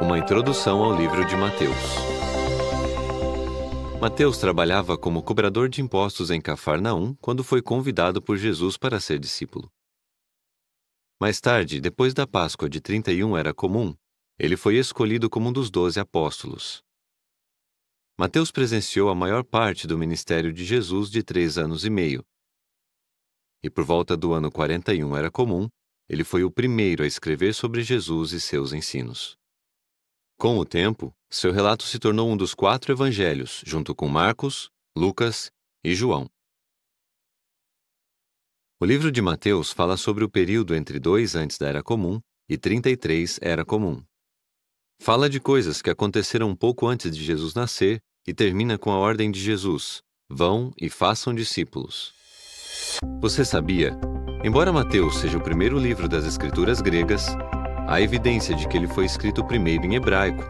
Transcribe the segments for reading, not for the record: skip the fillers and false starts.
Uma introdução ao livro de Mateus. Mateus trabalhava como cobrador de impostos em Cafarnaum quando foi convidado por Jesus para ser discípulo. Mais tarde, depois da Páscoa de 31 era comum, ele foi escolhido como um dos 12 apóstolos. Mateus presenciou a maior parte do ministério de Jesus de 3 anos e meio. E por volta do ano 41 era comum, ele foi o primeiro a escrever sobre Jesus e seus ensinos. Com o tempo, seu relato se tornou um dos 4 evangelhos, junto com Marcos, Lucas e João. O livro de Mateus fala sobre o período entre 2 antes da Era Comum e 33 Era Comum. Fala de coisas que aconteceram um pouco antes de Jesus nascer e termina com a ordem de Jesus: vão e façam discípulos. Você sabia? Embora Mateus seja o primeiro livro das escrituras gregas, há evidência de que ele foi escrito primeiro em hebraico.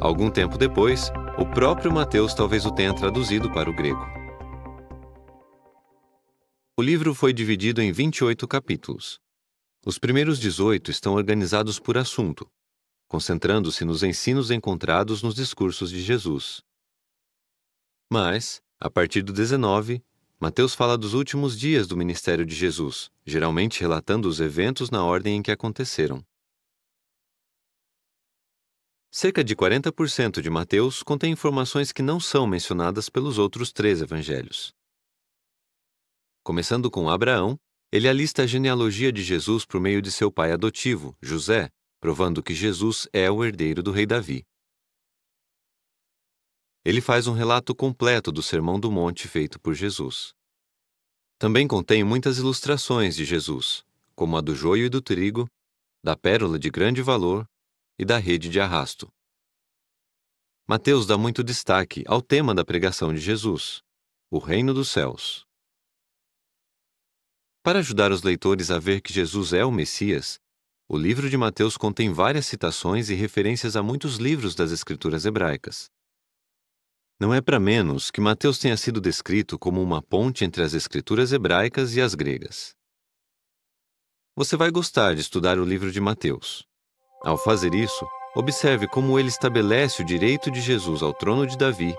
Algum tempo depois, o próprio Mateus talvez o tenha traduzido para o grego. O livro foi dividido em 28 capítulos. Os primeiros 18 estão organizados por assunto, concentrando-se nos ensinos encontrados nos discursos de Jesus. Mas, a partir do 19, Mateus fala dos últimos dias do ministério de Jesus, geralmente relatando os eventos na ordem em que aconteceram. Cerca de 40% de Mateus contém informações que não são mencionadas pelos outros 3 evangelhos. Começando com Abraão, ele alista a genealogia de Jesus por meio de seu pai adotivo, José, provando que Jesus é o herdeiro do rei Davi. Ele faz um relato completo do Sermão do Monte feito por Jesus. Também contém muitas ilustrações de Jesus, como a do joio e do trigo, da pérola de grande valor e da rede de arrasto. Mateus dá muito destaque ao tema da pregação de Jesus, o reino dos céus. Para ajudar os leitores a ver que Jesus é o Messias, o livro de Mateus contém várias citações e referências a muitos livros das escrituras hebraicas. Não é para menos que Mateus tenha sido descrito como uma ponte entre as escrituras hebraicas e as gregas. Você vai gostar de estudar o livro de Mateus. Ao fazer isso, observe como ele estabelece o direito de Jesus ao trono de Davi,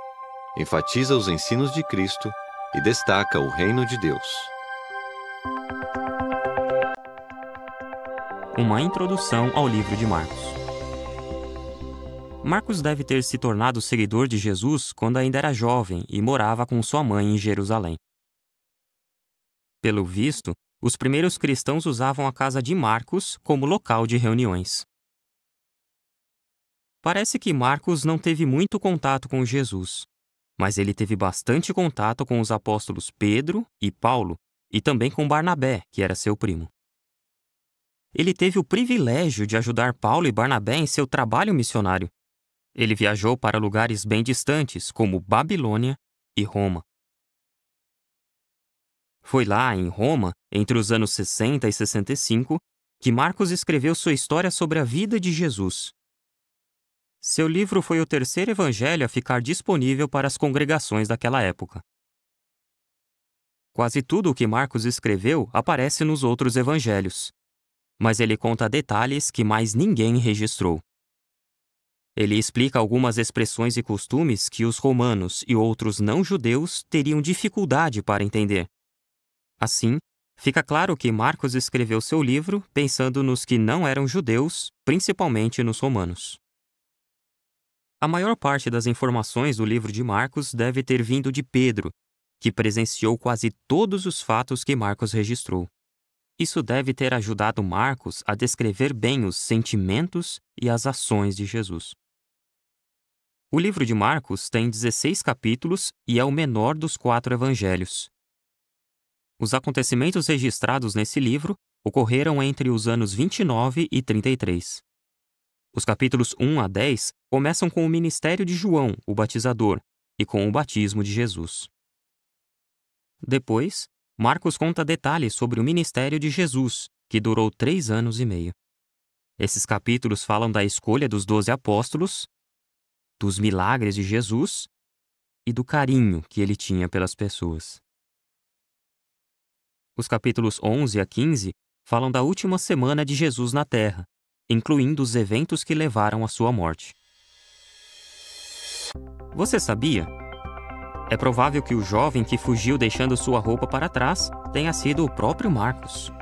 enfatiza os ensinos de Cristo e destaca o reino de Deus. Uma introdução ao livro de Marcos. Marcos deve ter se tornado seguidor de Jesus quando ainda era jovem e morava com sua mãe em Jerusalém. Pelo visto, os primeiros cristãos usavam a casa de Marcos como local de reuniões. Parece que Marcos não teve muito contato com Jesus, mas ele teve bastante contato com os apóstolos Pedro e Paulo e também com Barnabé, que era seu primo. Ele teve o privilégio de ajudar Paulo e Barnabé em seu trabalho missionário. Ele viajou para lugares bem distantes, como Babilônia e Roma. Foi lá, em Roma, entre os anos 60 e 65, que Marcos escreveu sua história sobre a vida de Jesus. Seu livro foi o terceiro evangelho a ficar disponível para as congregações daquela época. Quase tudo o que Marcos escreveu aparece nos outros evangelhos, mas ele conta detalhes que mais ninguém registrou. Ele explica algumas expressões e costumes que os romanos e outros não-judeus teriam dificuldade para entender. Assim, fica claro que Marcos escreveu seu livro pensando nos que não eram judeus, principalmente nos romanos. A maior parte das informações do livro de Marcos deve ter vindo de Pedro, que presenciou quase todos os fatos que Marcos registrou. Isso deve ter ajudado Marcos a descrever bem os sentimentos e as ações de Jesus. O livro de Marcos tem 16 capítulos e é o menor dos 4 evangelhos. Os acontecimentos registrados nesse livro ocorreram entre os anos 29 e 33. Os capítulos 1 a 10 começam com o ministério de João, o batizador, e com o batismo de Jesus. Depois, Marcos conta detalhes sobre o ministério de Jesus, que durou 3 anos e meio. Esses capítulos falam da escolha dos 12 apóstolos, dos milagres de Jesus e do carinho que ele tinha pelas pessoas. Os capítulos 11 a 15 falam da última semana de Jesus na Terra incluindo os eventos que levaram à sua morte. Você sabia? É provável que o jovem que fugiu deixando sua roupa para trás tenha sido o próprio Marcos.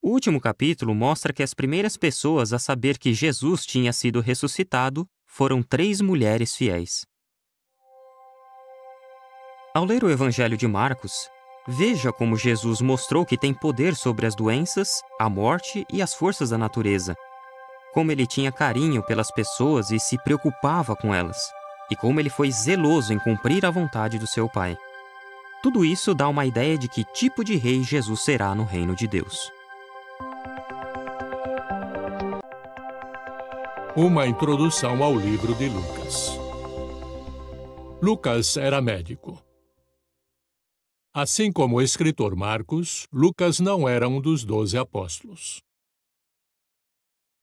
O último capítulo mostra que as primeiras pessoas a saber que Jesus tinha sido ressuscitado foram 3 mulheres fiéis. Ao ler o Evangelho de Marcos, veja como Jesus mostrou que tem poder sobre as doenças, a morte e as forças da natureza. Como ele tinha carinho pelas pessoas e se preocupava com elas, e como ele foi zeloso em cumprir a vontade do seu Pai. Tudo isso dá uma ideia de que tipo de rei Jesus será no reino de Deus. Uma introdução ao livro de Lucas. Lucas era médico. Assim como o escritor Marcos, Lucas não era um dos 12 apóstolos.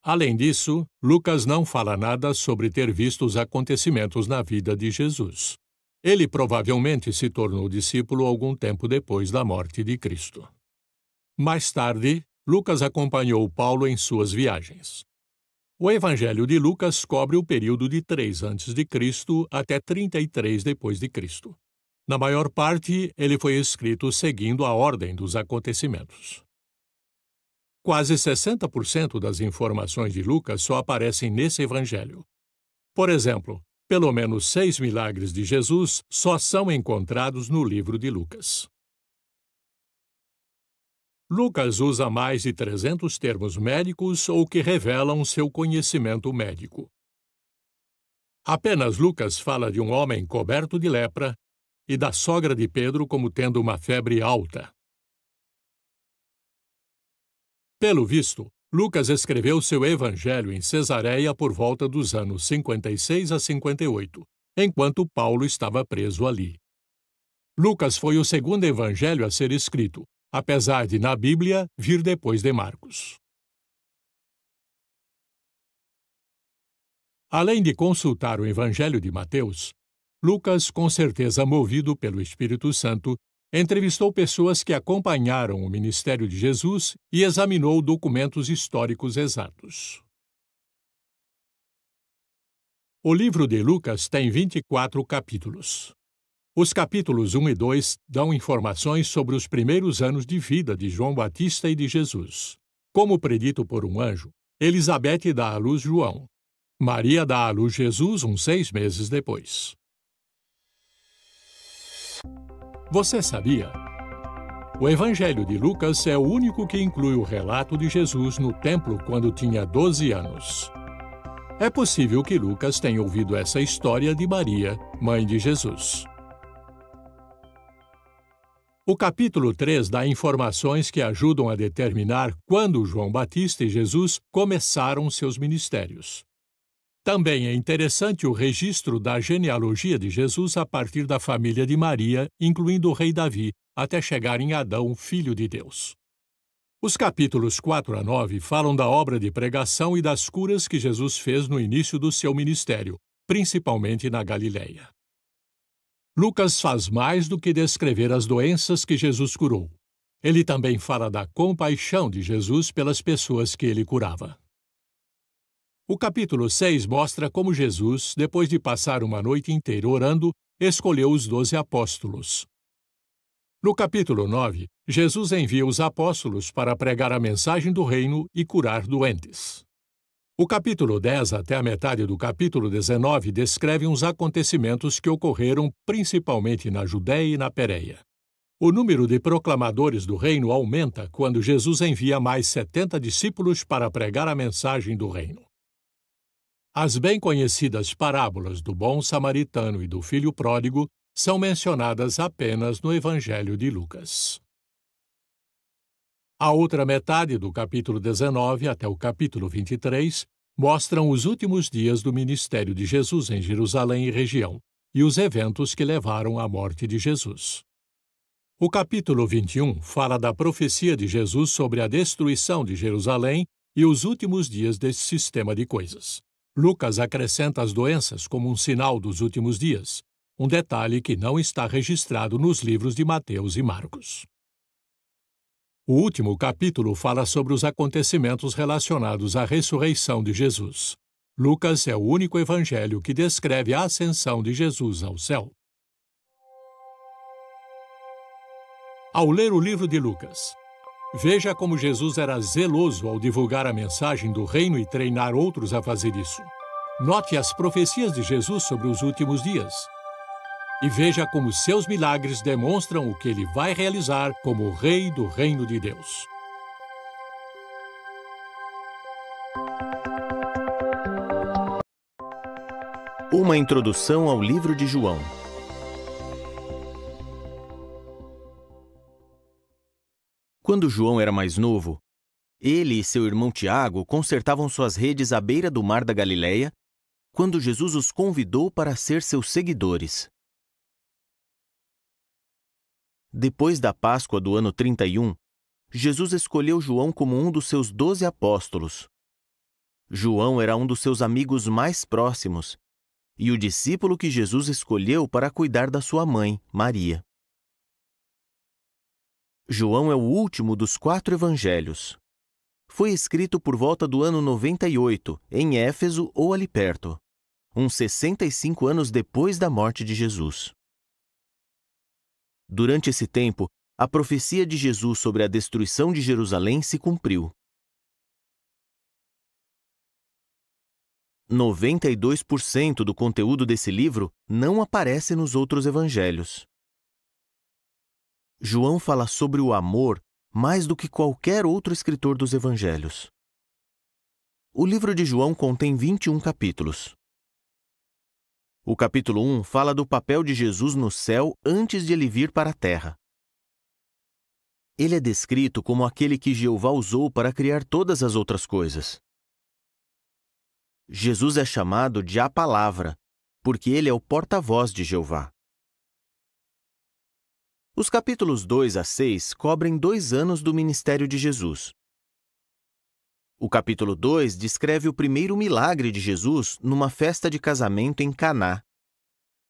Além disso, Lucas não fala nada sobre ter visto os acontecimentos na vida de Jesus. Ele provavelmente se tornou discípulo algum tempo depois da morte de Cristo. Mais tarde, Lucas acompanhou Paulo em suas viagens. O Evangelho de Lucas cobre o período de 3 a.C. até 33 d.C. Na maior parte, ele foi escrito seguindo a ordem dos acontecimentos. Quase 60% das informações de Lucas só aparecem nesse evangelho. Por exemplo, pelo menos 6 milagres de Jesus só são encontrados no livro de Lucas. Lucas usa mais de 300 termos médicos ou que revelam seu conhecimento médico. Apenas Lucas fala de um homem coberto de lepra e da sogra de Pedro como tendo uma febre alta. Pelo visto, Lucas escreveu seu evangelho em Cesareia por volta dos anos 56 a 58, enquanto Paulo estava preso ali. Lucas foi o segundo evangelho a ser escrito, apesar de, na Bíblia, vir depois de Marcos. Além de consultar o Evangelho de Mateus, Lucas, com certeza movido pelo Espírito Santo, entrevistou pessoas que acompanharam o ministério de Jesus e examinou documentos históricos exatos. O livro de Lucas tem 24 capítulos. Os capítulos 1 e 2 dão informações sobre os primeiros anos de vida de João Batista e de Jesus. Como predito por um anjo, Elizabeth dá à luz João. Maria dá à luz Jesus uns 6 meses depois. Você sabia? O Evangelho de Lucas é o único que inclui o relato de Jesus no templo quando tinha 12 anos. É possível que Lucas tenha ouvido essa história de Maria, mãe de Jesus. O capítulo 3 dá informações que ajudam a determinar quando João Batista e Jesus começaram seus ministérios. Também é interessante o registro da genealogia de Jesus a partir da família de Maria, incluindo o rei Davi, até chegar em Adão, filho de Deus. Os capítulos 4 a 9 falam da obra de pregação e das curas que Jesus fez no início do seu ministério, principalmente na Galileia. Lucas faz mais do que descrever as doenças que Jesus curou. Ele também fala da compaixão de Jesus pelas pessoas que ele curava. O capítulo 6 mostra como Jesus, depois de passar uma noite inteira orando, escolheu os 12 apóstolos. No capítulo 9, Jesus envia os apóstolos para pregar a mensagem do reino e curar doentes. O capítulo 10 até a metade do capítulo 19 descreve uns acontecimentos que ocorreram principalmente na Judéia e na Pérea. O número de proclamadores do reino aumenta quando Jesus envia mais 70 discípulos para pregar a mensagem do reino. As bem conhecidas parábolas do bom samaritano e do filho pródigo são mencionadas apenas no Evangelho de Lucas. A outra metade do capítulo 19 até o capítulo 23 mostram os últimos dias do ministério de Jesus em Jerusalém e região e os eventos que levaram à morte de Jesus. O capítulo 21 fala da profecia de Jesus sobre a destruição de Jerusalém e os últimos dias desse sistema de coisas. Lucas acrescenta as doenças como um sinal dos últimos dias, um detalhe que não está registrado nos livros de Mateus e Marcos. O último capítulo fala sobre os acontecimentos relacionados à ressurreição de Jesus. Lucas é o único evangelho que descreve a ascensão de Jesus ao céu. Ao ler o livro de Lucas, veja como Jesus era zeloso ao divulgar a mensagem do reino e treinar outros a fazer isso. Note as profecias de Jesus sobre os últimos dias. E veja como seus milagres demonstram o que ele vai realizar como Rei do Reino de Deus. Uma introdução ao livro de João. Quando João era mais novo, ele e seu irmão Tiago consertavam suas redes à beira do mar da Galileia, quando Jesus os convidou para ser seus seguidores. Depois da Páscoa do ano 31, Jesus escolheu João como um dos seus 12 apóstolos. João era um dos seus amigos mais próximos e o discípulo que Jesus escolheu para cuidar da sua mãe, Maria. João é o último dos 4 evangelhos. Foi escrito por volta do ano 98, em Éfeso ou ali perto, uns 65 anos depois da morte de Jesus. Durante esse tempo, a profecia de Jesus sobre a destruição de Jerusalém se cumpriu. 92% do conteúdo desse livro não aparece nos outros evangelhos. João fala sobre o amor mais do que qualquer outro escritor dos evangelhos. O livro de João contém 21 capítulos. O capítulo 1 fala do papel de Jesus no céu antes de ele vir para a terra. Ele é descrito como aquele que Jeová usou para criar todas as outras coisas. Jesus é chamado de a Palavra, porque ele é o porta-voz de Jeová. Os capítulos 2 a 6 cobrem 2 anos do ministério de Jesus. O capítulo 2 descreve o primeiro milagre de Jesus numa festa de casamento em Caná.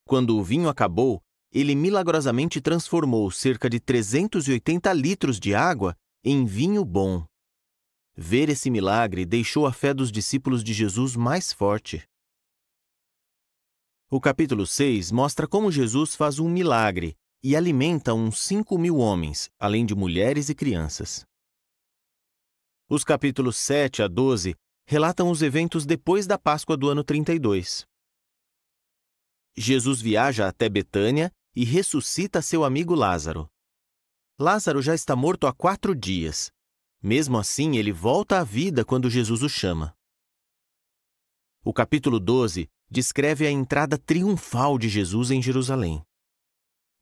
Quando o vinho acabou, ele milagrosamente transformou cerca de 380 litros de água em vinho bom. Ver esse milagre deixou a fé dos discípulos de Jesus mais forte. O capítulo 6 mostra como Jesus faz um milagre e alimenta uns 5.000 homens, além de mulheres e crianças. Os capítulos 7 a 12 relatam os eventos depois da Páscoa do ano 32. Jesus viaja até Betânia e ressuscita seu amigo Lázaro. Lázaro já está morto há 4 dias. Mesmo assim, ele volta à vida quando Jesus o chama. O capítulo 12 descreve a entrada triunfal de Jesus em Jerusalém.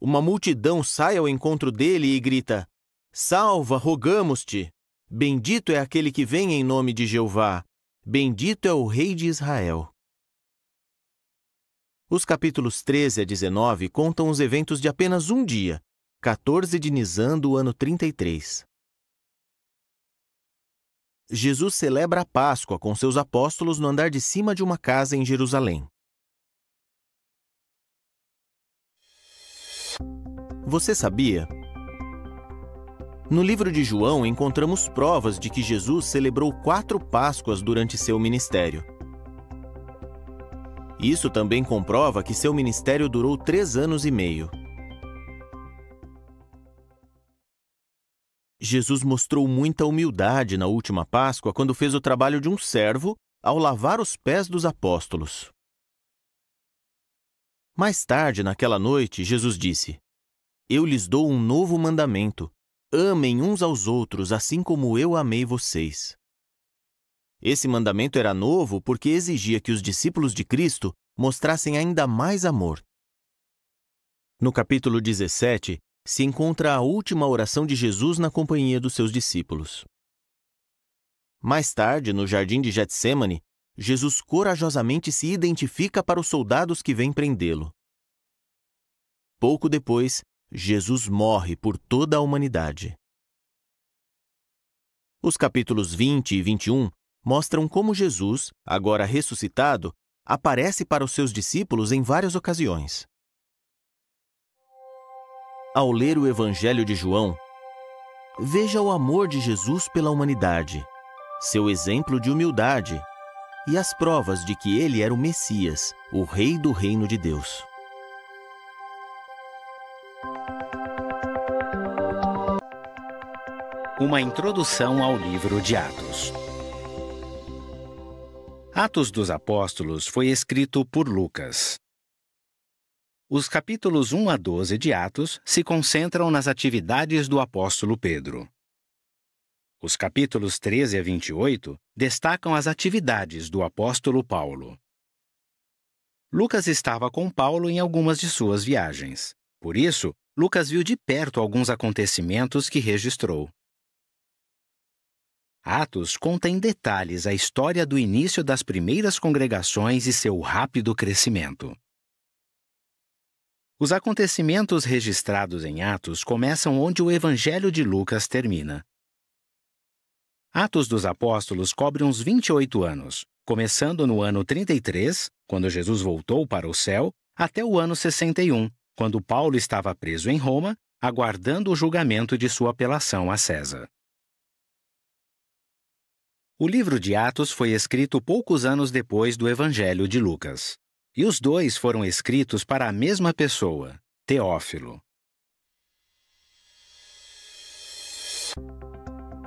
Uma multidão sai ao encontro dele e grita: "Salva, rogamos-te! Bendito é aquele que vem em nome de Jeová! Bendito é o Rei de Israel!" Os capítulos 13 a 19 contam os eventos de apenas um dia, 14 de Nisan do ano 33. Jesus celebra a Páscoa com seus apóstolos no andar de cima de uma casa em Jerusalém. Você sabia? No livro de João encontramos provas de que Jesus celebrou 4 Páscoas durante seu ministério. Isso também comprova que seu ministério durou 3 anos e meio. Jesus mostrou muita humildade na última Páscoa quando fez o trabalho de um servo ao lavar os pés dos apóstolos. Mais tarde, naquela noite, Jesus disse: "Eu lhes dou um novo mandamento. Amem uns aos outros, assim como eu amei vocês." Esse mandamento era novo porque exigia que os discípulos de Cristo mostrassem ainda mais amor. No capítulo 17, se encontra a última oração de Jesus na companhia dos seus discípulos. Mais tarde, no jardim de Getsêmani, Jesus corajosamente se identifica para os soldados que vêm prendê-lo. Pouco depois, Jesus morre por toda a humanidade. Os capítulos 20 e 21 mostram como Jesus, agora ressuscitado, aparece para os seus discípulos em várias ocasiões. Ao ler o Evangelho de João, veja o amor de Jesus pela humanidade, seu exemplo de humildade e as provas de que ele era o Messias, o Rei do Reino de Deus. Uma introdução ao livro de Atos. Atos dos Apóstolos foi escrito por Lucas. Os capítulos 1 a 12 de Atos se concentram nas atividades do apóstolo Pedro. Os capítulos 13 a 28 destacam as atividades do apóstolo Paulo. Lucas estava com Paulo em algumas de suas viagens. Por isso, Lucas viu de perto alguns acontecimentos que registrou. Atos conta em detalhes a história do início das primeiras congregações e seu rápido crescimento. Os acontecimentos registrados em Atos começam onde o Evangelho de Lucas termina. Atos dos Apóstolos cobre uns 28 anos, começando no ano 33, quando Jesus voltou para o céu, até o ano 61, quando Paulo estava preso em Roma, aguardando o julgamento de sua apelação a César. O livro de Atos foi escrito poucos anos depois do Evangelho de Lucas. E os dois foram escritos para a mesma pessoa, Teófilo.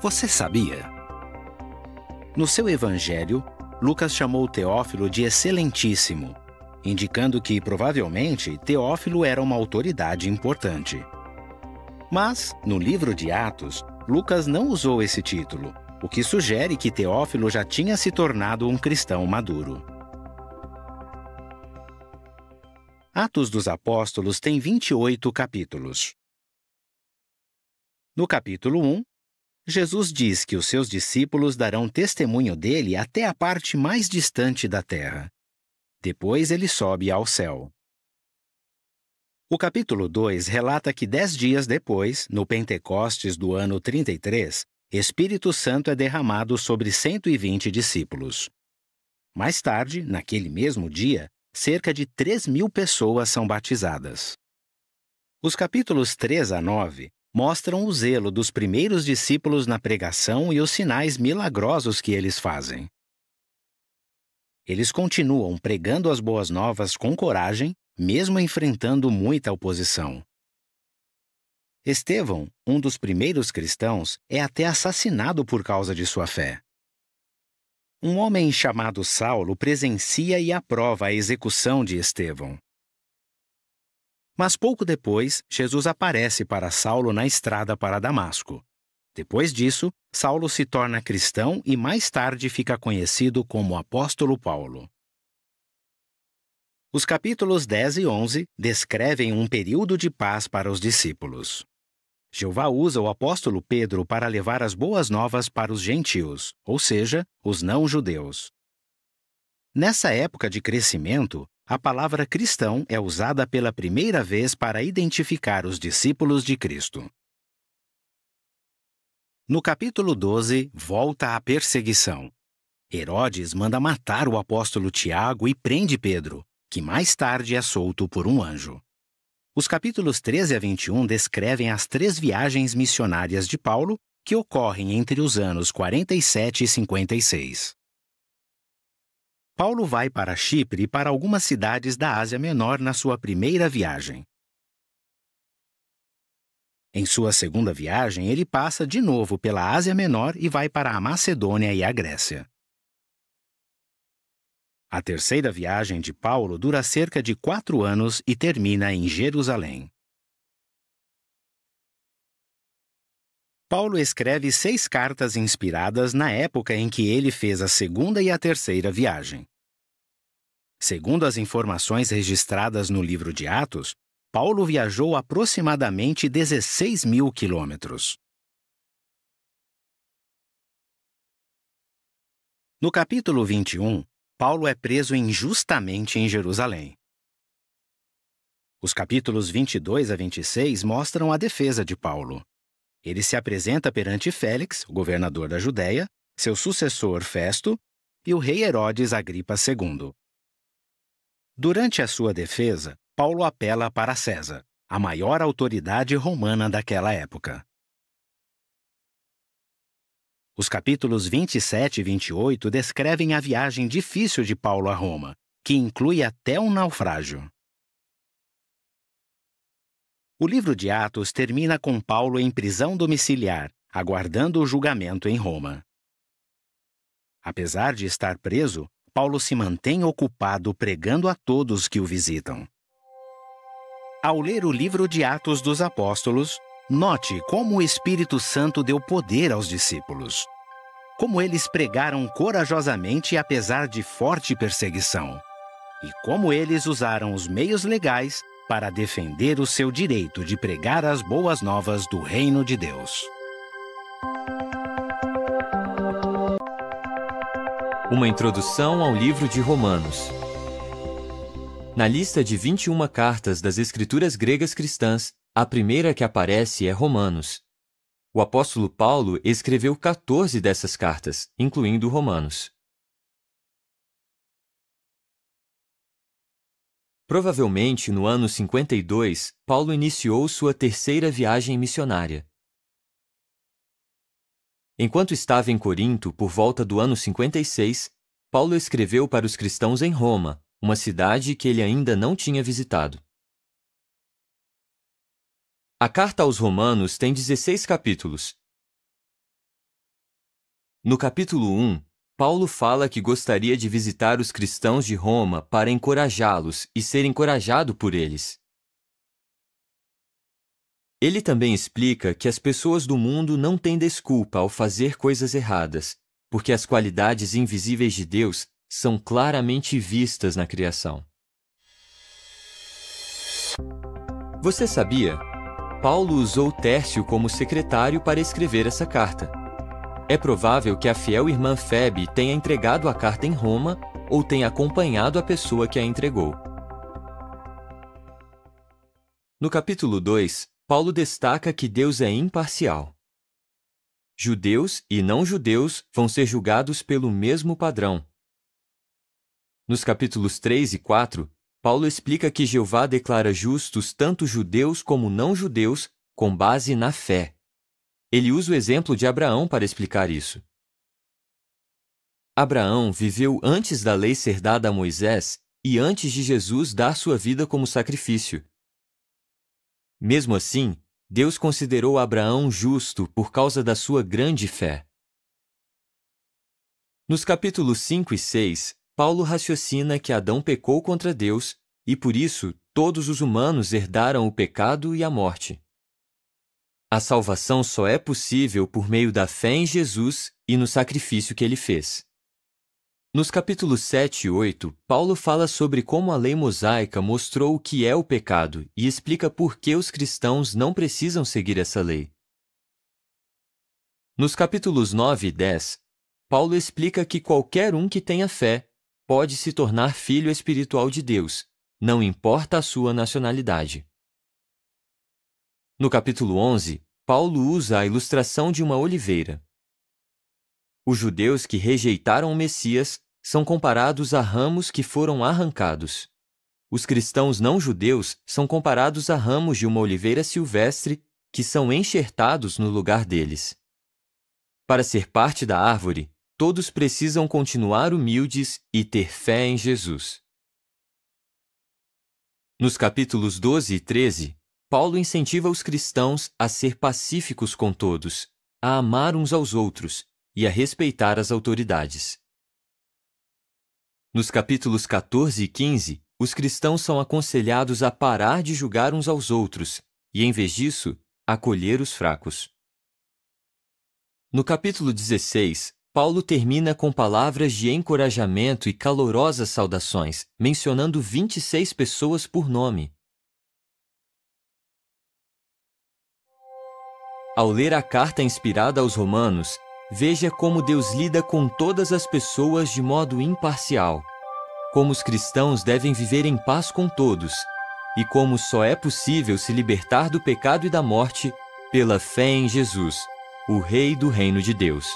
Você sabia? No seu Evangelho, Lucas chamou Teófilo de Excelentíssimo, indicando que, provavelmente, Teófilo era uma autoridade importante. Mas, no livro de Atos, Lucas não usou esse título, o que sugere que Teófilo já tinha se tornado um cristão maduro. Atos dos Apóstolos tem 28 capítulos. No capítulo 1, Jesus diz que os seus discípulos darão testemunho dele até a parte mais distante da terra. Depois ele sobe ao céu. O capítulo 2 relata que 10 dias depois, no Pentecostes do ano 33, Espírito Santo é derramado sobre 120 discípulos. Mais tarde, naquele mesmo dia, cerca de 3.000 pessoas são batizadas. Os capítulos 3 a 9 mostram o zelo dos primeiros discípulos na pregação e os sinais milagrosos que eles fazem. Eles continuam pregando as boas novas com coragem, mesmo enfrentando muita oposição. Estevão, um dos primeiros cristãos, é até assassinado por causa de sua fé. Um homem chamado Saulo presencia e aprova a execução de Estevão. Mas pouco depois, Jesus aparece para Saulo na estrada para Damasco. Depois disso, Saulo se torna cristão e mais tarde fica conhecido como Apóstolo Paulo. Os capítulos 10 e 11 descrevem um período de paz para os discípulos. Jeová usa o apóstolo Pedro para levar as boas novas para os gentios, ou seja, os não-judeus. Nessa época de crescimento, a palavra cristão é usada pela primeira vez para identificar os discípulos de Cristo. No capítulo 12, volta a perseguição. Herodes manda matar o apóstolo Tiago e prende Pedro, que mais tarde é solto por um anjo. Os capítulos 13 a 21 descrevem as 3 viagens missionárias de Paulo, que ocorrem entre os anos 47 e 56. Paulo vai para Chipre e para algumas cidades da Ásia Menor na sua primeira viagem. Em sua segunda viagem, ele passa de novo pela Ásia Menor e vai para a Macedônia e a Grécia. A terceira viagem de Paulo dura cerca de 4 anos e termina em Jerusalém. Paulo escreve 6 cartas inspiradas na época em que ele fez a segunda e a terceira viagem. Segundo as informações registradas no livro de Atos, Paulo viajou aproximadamente 16.000 quilômetros. No capítulo 21, Paulo é preso injustamente em Jerusalém. Os capítulos 22 a 26 mostram a defesa de Paulo. Ele se apresenta perante Félix, o governador da Judéia, seu sucessor Festo e o rei Herodes Agripa II. Durante a sua defesa, Paulo apela para César, a maior autoridade romana daquela época. Os capítulos 27 e 28 descrevem a viagem difícil de Paulo a Roma, que inclui até um naufrágio. O livro de Atos termina com Paulo em prisão domiciliar, aguardando o julgamento em Roma. Apesar de estar preso, Paulo se mantém ocupado pregando a todos que o visitam. Ao ler o livro de Atos dos Apóstolos, note como o Espírito Santo deu poder aos discípulos. Como eles pregaram corajosamente apesar de forte perseguição. E como eles usaram os meios legais para defender o seu direito de pregar as boas novas do reino de Deus. Uma introdução ao livro de Romanos. Na lista de 21 cartas das Escrituras gregas cristãs, a primeira que aparece é Romanos. O apóstolo Paulo escreveu 14 dessas cartas, incluindo Romanos. Provavelmente, no ano 52, Paulo iniciou sua terceira viagem missionária. Enquanto estava em Corinto, por volta do ano 56, Paulo escreveu para os cristãos em Roma, uma cidade que ele ainda não tinha visitado. A carta aos Romanos tem 16 capítulos. No capítulo 1, Paulo fala que gostaria de visitar os cristãos de Roma para encorajá-los e ser encorajado por eles. Ele também explica que as pessoas do mundo não têm desculpa ao fazer coisas erradas, porque as qualidades invisíveis de Deus são claramente vistas na criação. Você sabia? Paulo usou Tércio como secretário para escrever essa carta. É provável que a fiel irmã Febe tenha entregado a carta em Roma ou tenha acompanhado a pessoa que a entregou. No capítulo 2, Paulo destaca que Deus é imparcial. Judeus e não-judeus vão ser julgados pelo mesmo padrão. Nos capítulos 3 e 4, Paulo explica que Jeová declara justos tanto judeus como não-judeus com base na fé. Ele usa o exemplo de Abraão para explicar isso. Abraão viveu antes da lei ser dada a Moisés e antes de Jesus dar sua vida como sacrifício. Mesmo assim, Deus considerou Abraão justo por causa da sua grande fé. Nos capítulos 5 e 6, Paulo raciocina que Adão pecou contra Deus e, por isso, todos os humanos herdaram o pecado e a morte. A salvação só é possível por meio da fé em Jesus e no sacrifício que ele fez. Nos capítulos 7 e 8, Paulo fala sobre como a lei mosaica mostrou o que é o pecado e explica por que os cristãos não precisam seguir essa lei. Nos capítulos 9 e 10, Paulo explica que qualquer um que tenha fé pode se tornar filho espiritual de Deus, não importa a sua nacionalidade. No capítulo 11, Paulo usa a ilustração de uma oliveira. Os judeus que rejeitaram o Messias são comparados a ramos que foram arrancados. Os cristãos não-judeus são comparados a ramos de uma oliveira silvestre que são enxertados no lugar deles. Para ser parte da árvore, todos precisam continuar humildes e ter fé em Jesus. Nos capítulos 12 e 13, Paulo incentiva os cristãos a ser pacíficos com todos, a amar uns aos outros e a respeitar as autoridades. Nos capítulos 14 e 15, os cristãos são aconselhados a parar de julgar uns aos outros e, em vez disso, acolher os fracos. No capítulo 16, Paulo termina com palavras de encorajamento e calorosas saudações, mencionando 26 pessoas por nome. Ao ler a carta inspirada aos Romanos, veja como Deus lida com todas as pessoas de modo imparcial, como os cristãos devem viver em paz com todos, e como só é possível se libertar do pecado e da morte pela fé em Jesus, o Rei do Reino de Deus.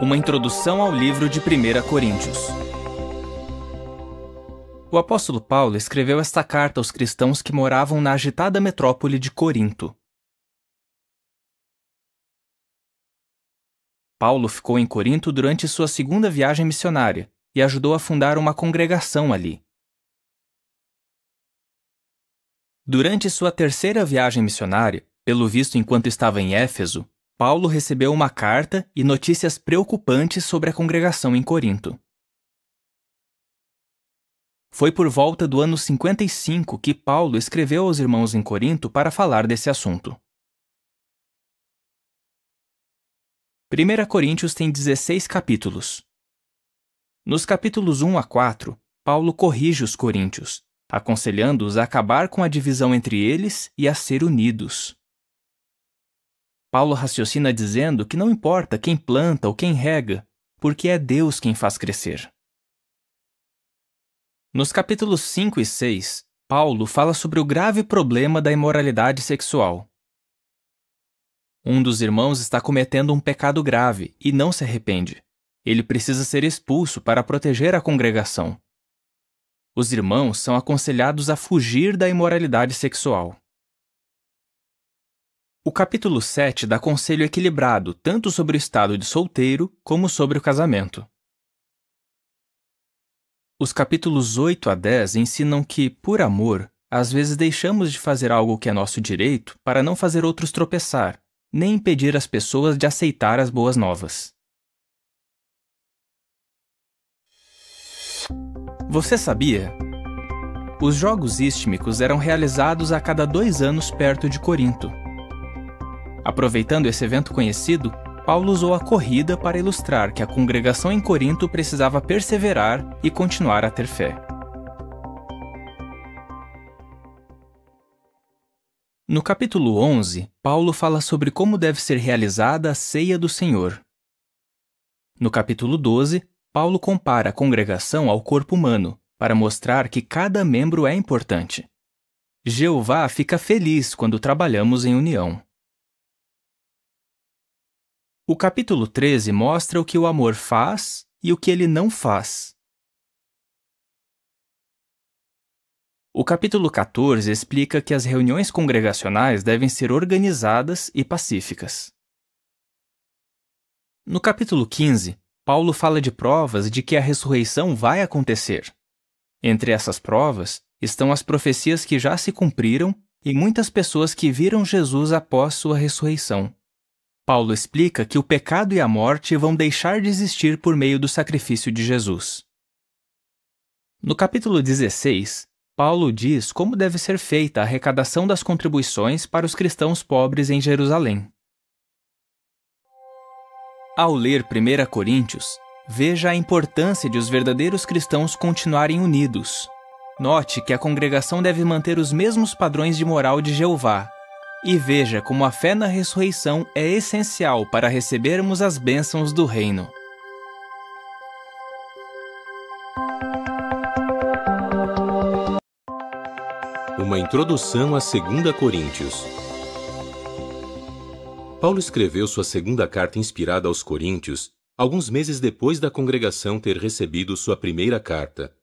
Uma introdução ao livro de 1 Coríntios. O apóstolo Paulo escreveu esta carta aos cristãos que moravam na agitada metrópole de Corinto. Paulo ficou em Corinto durante sua segunda viagem missionária e ajudou a fundar uma congregação ali. Durante sua terceira viagem missionária, pelo visto enquanto estava em Éfeso, Paulo recebeu uma carta e notícias preocupantes sobre a congregação em Corinto. Foi por volta do ano 55 que Paulo escreveu aos irmãos em Corinto para falar desse assunto. 1 Coríntios tem 16 capítulos. Nos capítulos 1 a 4, Paulo corrige os coríntios, aconselhando-os a acabar com a divisão entre eles e a ser unidos. Paulo raciocina dizendo que não importa quem planta ou quem rega, porque é Deus quem faz crescer. Nos capítulos 5 e 6, Paulo fala sobre o grave problema da imoralidade sexual. Um dos irmãos está cometendo um pecado grave e não se arrepende. Ele precisa ser expulso para proteger a congregação. Os irmãos são aconselhados a fugir da imoralidade sexual. O capítulo 7 dá conselho equilibrado tanto sobre o estado de solteiro como sobre o casamento. Os capítulos 8 a 10 ensinam que, por amor, às vezes deixamos de fazer algo que é nosso direito para não fazer outros tropeçar, nem impedir as pessoas de aceitar as boas novas. Você sabia? Os Jogos Istmicos eram realizados a cada 2 anos perto de Corinto. Aproveitando esse evento conhecido, Paulo usou a corrida para ilustrar que a congregação em Corinto precisava perseverar e continuar a ter fé. No capítulo 11, Paulo fala sobre como deve ser realizada a ceia do Senhor. No capítulo 12, Paulo compara a congregação ao corpo humano, para mostrar que cada membro é importante. Jeová fica feliz quando trabalhamos em união. O capítulo 13 mostra o que o amor faz e o que ele não faz. O capítulo 14 explica que as reuniões congregacionais devem ser organizadas e pacíficas. No capítulo 15, Paulo fala de provas de que a ressurreição vai acontecer. Entre essas provas estão as profecias que já se cumpriram e muitas pessoas que viram Jesus após sua ressurreição. Paulo explica que o pecado e a morte vão deixar de existir por meio do sacrifício de Jesus. No capítulo 16, Paulo diz como deve ser feita a arrecadação das contribuições para os cristãos pobres em Jerusalém. Ao ler 1 Coríntios, veja a importância de os verdadeiros cristãos continuarem unidos. Note que a congregação deve manter os mesmos padrões de moral de Jeová. E veja como a fé na ressurreição é essencial para recebermos as bênçãos do reino. Uma introdução a 2 Coríntios. Paulo escreveu sua segunda carta inspirada aos Coríntios alguns meses depois da congregação ter recebido sua primeira carta.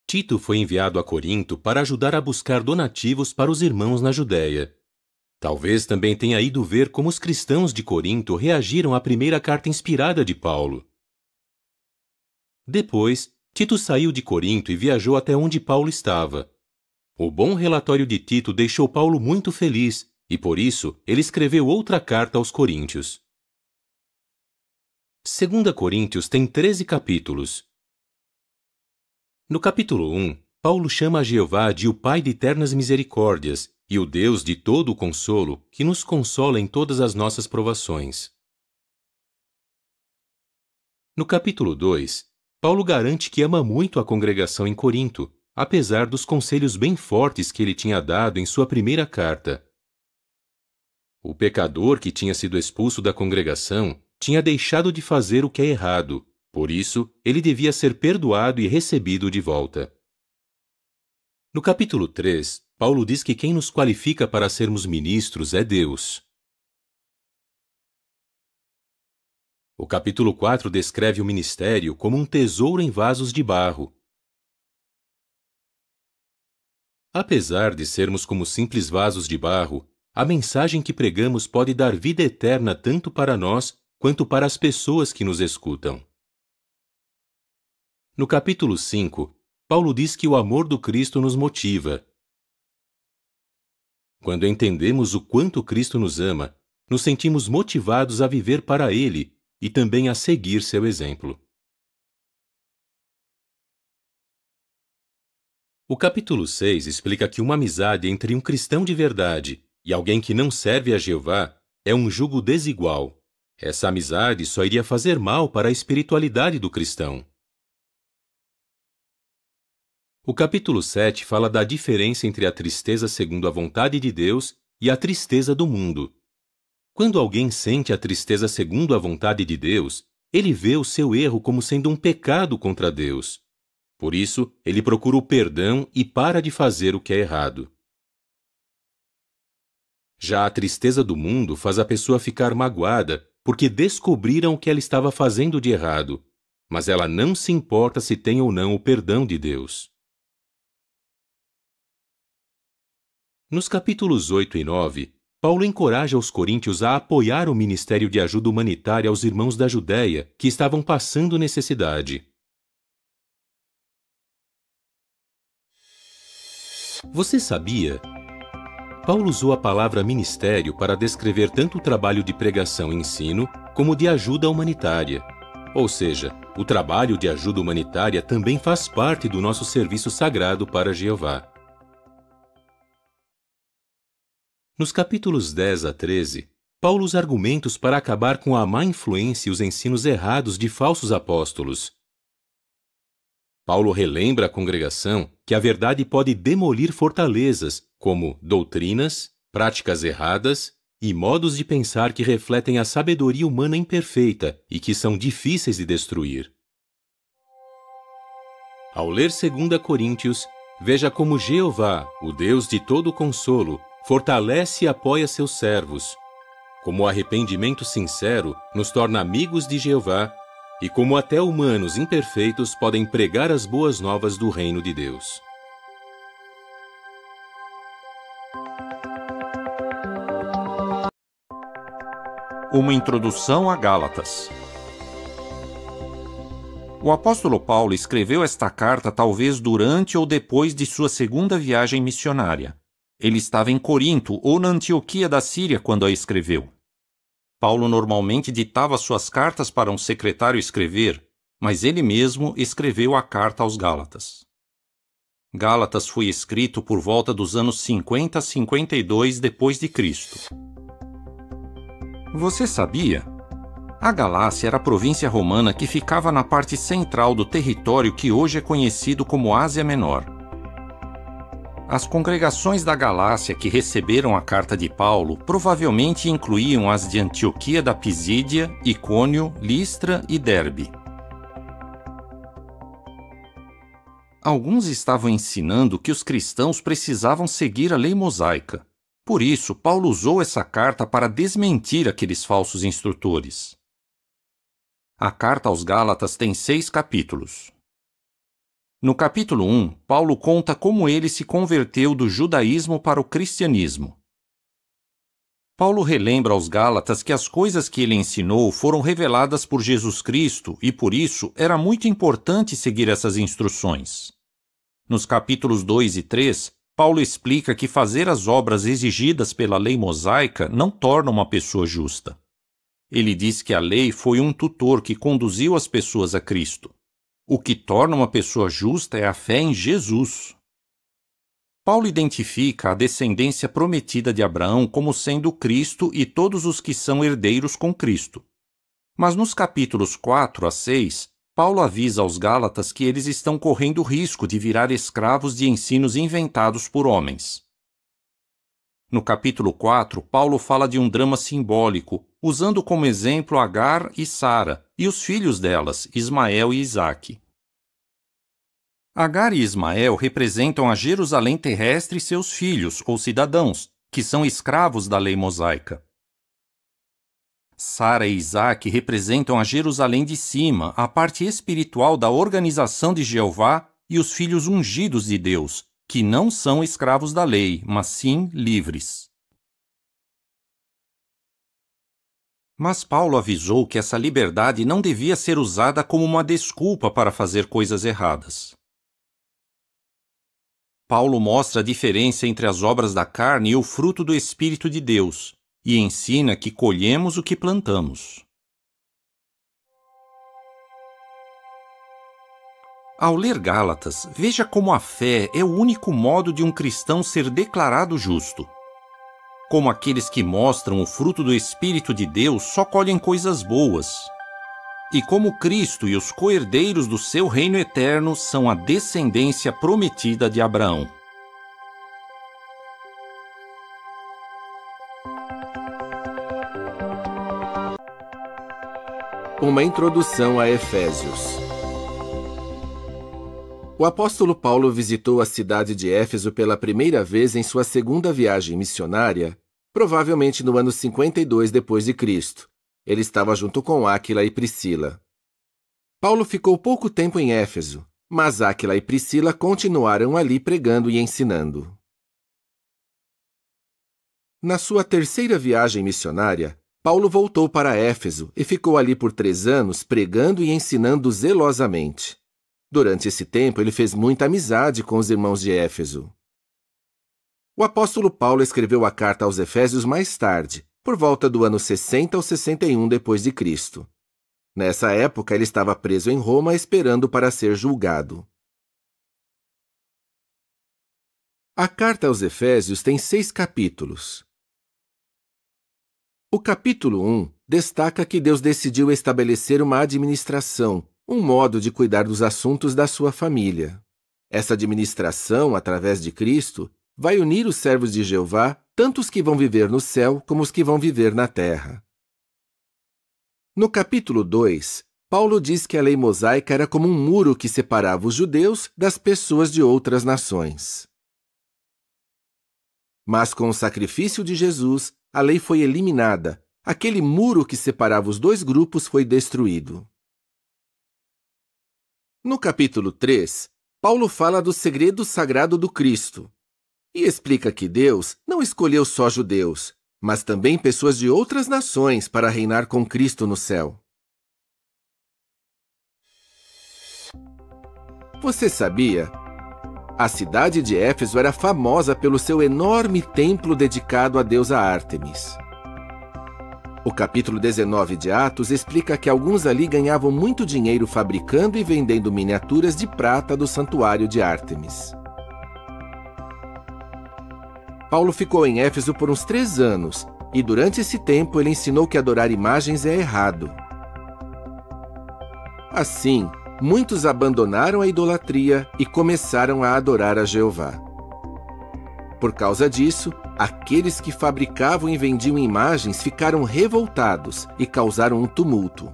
Tito foi enviado a Corinto para ajudar a buscar donativos para os irmãos na Judéia. Talvez também tenha ido ver como os cristãos de Corinto reagiram à primeira carta inspirada de Paulo. Depois, Tito saiu de Corinto e viajou até onde Paulo estava. O bom relatório de Tito deixou Paulo muito feliz e, por isso, ele escreveu outra carta aos Coríntios. 2 Coríntios tem 13 capítulos. No capítulo 1, Paulo chama a Jeová de o Pai de eternas misericórdias e o Deus de todo o consolo, que nos consola em todas as nossas provações. No capítulo 2, Paulo garante que ama muito a congregação em Corinto, apesar dos conselhos bem fortes que ele tinha dado em sua primeira carta. O pecador que tinha sido expulso da congregação tinha deixado de fazer o que é errado, por isso ele devia ser perdoado e recebido de volta. No capítulo 3, Paulo diz que quem nos qualifica para sermos ministros é Deus. O capítulo 4 descreve o ministério como um tesouro em vasos de barro. Apesar de sermos como simples vasos de barro, a mensagem que pregamos pode dar vida eterna tanto para nós quanto para as pessoas que nos escutam. No capítulo 5, Paulo diz que o amor do Cristo nos motiva. Quando entendemos o quanto Cristo nos ama, nos sentimos motivados a viver para Ele e também a seguir seu exemplo. O capítulo 6 explica que uma amizade entre um cristão de verdade e alguém que não serve a Jeová é um jugo desigual. Essa amizade só iria fazer mal para a espiritualidade do cristão. O capítulo 7 fala da diferença entre a tristeza segundo a vontade de Deus e a tristeza do mundo. Quando alguém sente a tristeza segundo a vontade de Deus, ele vê o seu erro como sendo um pecado contra Deus. Por isso, ele procura o perdão e para de fazer o que é errado. Já a tristeza do mundo faz a pessoa ficar magoada porque descobriram o que ela estava fazendo de errado, mas ela não se importa se tem ou não o perdão de Deus. Nos capítulos 8 e 9, Paulo encoraja os coríntios a apoiar o ministério de ajuda humanitária aos irmãos da Judéia que estavam passando necessidade. Você sabia? Paulo usou a palavra ministério para descrever tanto o trabalho de pregação e ensino como de ajuda humanitária. Ou seja, o trabalho de ajuda humanitária também faz parte do nosso serviço sagrado para Jeová. Nos capítulos 10 a 13, Paulo usa argumentos para acabar com a má influência e os ensinos errados de falsos apóstolos. Paulo relembra a congregação que a verdade pode demolir fortalezas, como doutrinas, práticas erradas e modos de pensar que refletem a sabedoria humana imperfeita e que são difíceis de destruir. Ao ler 2 Coríntios, veja como Jeová, o Deus de todo consolo, fortalece e apoia seus servos, como o arrependimento sincero nos torna amigos de Jeová e como até humanos imperfeitos podem pregar as boas novas do reino de Deus. Uma introdução a Gálatas. O apóstolo Paulo escreveu esta carta talvez durante ou depois de sua segunda viagem missionária. Ele estava em Corinto ou na Antioquia da Síria quando a escreveu. Paulo normalmente ditava suas cartas para um secretário escrever, mas ele mesmo escreveu a carta aos Gálatas. Gálatas foi escrito por volta dos anos 50 a 52 depois de Cristo. Você sabia? A Galácia era a província romana que ficava na parte central do território que hoje é conhecido como Ásia Menor. As congregações da Galácia que receberam a carta de Paulo provavelmente incluíam as de Antioquia da Pisídia, Icônio, Listra e Derbe. Alguns estavam ensinando que os cristãos precisavam seguir a lei mosaica. Por isso, Paulo usou essa carta para desmentir aqueles falsos instrutores. A carta aos Gálatas tem 6 capítulos. No capítulo 1, Paulo conta como ele se converteu do judaísmo para o cristianismo. Paulo relembra aos Gálatas que as coisas que ele ensinou foram reveladas por Jesus Cristo e, por isso, era muito importante seguir essas instruções. Nos capítulos 2 e 3, Paulo explica que fazer as obras exigidas pela lei mosaica não torna uma pessoa justa. Ele diz que a lei foi um tutor que conduziu as pessoas a Cristo. O que torna uma pessoa justa é a fé em Jesus. Paulo identifica a descendência prometida de Abraão como sendo Cristo e todos os que são herdeiros com Cristo. Mas nos capítulos 4 a 6, Paulo avisa aos Gálatas que eles estão correndo risco de virar escravos de ensinos inventados por homens. No capítulo 4, Paulo fala de um drama simbólico, usando como exemplo Agar e Sara, e os filhos delas, Ismael e Isaque. Agar e Ismael representam a Jerusalém terrestre e seus filhos, ou cidadãos, que são escravos da lei mosaica. Sara e Isaac representam a Jerusalém de cima, a parte espiritual da organização de Jeová e os filhos ungidos de Deus, que não são escravos da lei, mas sim livres. Mas Paulo avisou que essa liberdade não devia ser usada como uma desculpa para fazer coisas erradas. Paulo mostra a diferença entre as obras da carne e o fruto do Espírito de Deus, e ensina que colhemos o que plantamos. Ao ler Gálatas, veja como a fé é o único modo de um cristão ser declarado justo. Como aqueles que mostram o fruto do Espírito de Deus só colhem coisas boas. E como Cristo e os co-herdeiros do seu reino eterno são a descendência prometida de Abraão. Uma introdução a Efésios. O apóstolo Paulo visitou a cidade de Éfeso pela primeira vez em sua segunda viagem missionária, provavelmente no ano 52 d.C. Ele estava junto com Áquila e Priscila. Paulo ficou pouco tempo em Éfeso, mas Áquila e Priscila continuaram ali pregando e ensinando. Na sua terceira viagem missionária, Paulo voltou para Éfeso e ficou ali por 3 anos pregando e ensinando zelosamente. Durante esse tempo, ele fez muita amizade com os irmãos de Éfeso. O apóstolo Paulo escreveu a carta aos Efésios mais tarde, por volta do ano 60 ou 61 d.C. Nessa época, ele estava preso em Roma esperando para ser julgado. A carta aos Efésios tem 6 capítulos. O capítulo 1 destaca que Deus decidiu estabelecer uma administração, um modo de cuidar dos assuntos da sua família. Essa administração, através de Cristo, vai unir os servos de Jeová, tanto os que vão viver no céu como os que vão viver na terra. No capítulo 2, Paulo diz que a lei mosaica era como um muro que separava os judeus das pessoas de outras nações. Mas com o sacrifício de Jesus, a lei foi eliminada. Aquele muro que separava os 2 grupos foi destruído. No capítulo 3, Paulo fala do segredo sagrado do Cristo e explica que Deus não escolheu só judeus, mas também pessoas de outras nações para reinar com Cristo no céu. Você sabia? A cidade de Éfeso era famosa pelo seu enorme templo dedicado à deusa Ártemis. O capítulo 19 de Atos explica que alguns ali ganhavam muito dinheiro fabricando e vendendo miniaturas de prata do santuário de Ártemis. Paulo ficou em Éfeso por uns 3 anos, e durante esse tempo ele ensinou que adorar imagens é errado. Assim, muitos abandonaram a idolatria e começaram a adorar a Jeová. Por causa disso, aqueles que fabricavam e vendiam imagens ficaram revoltados e causaram um tumulto.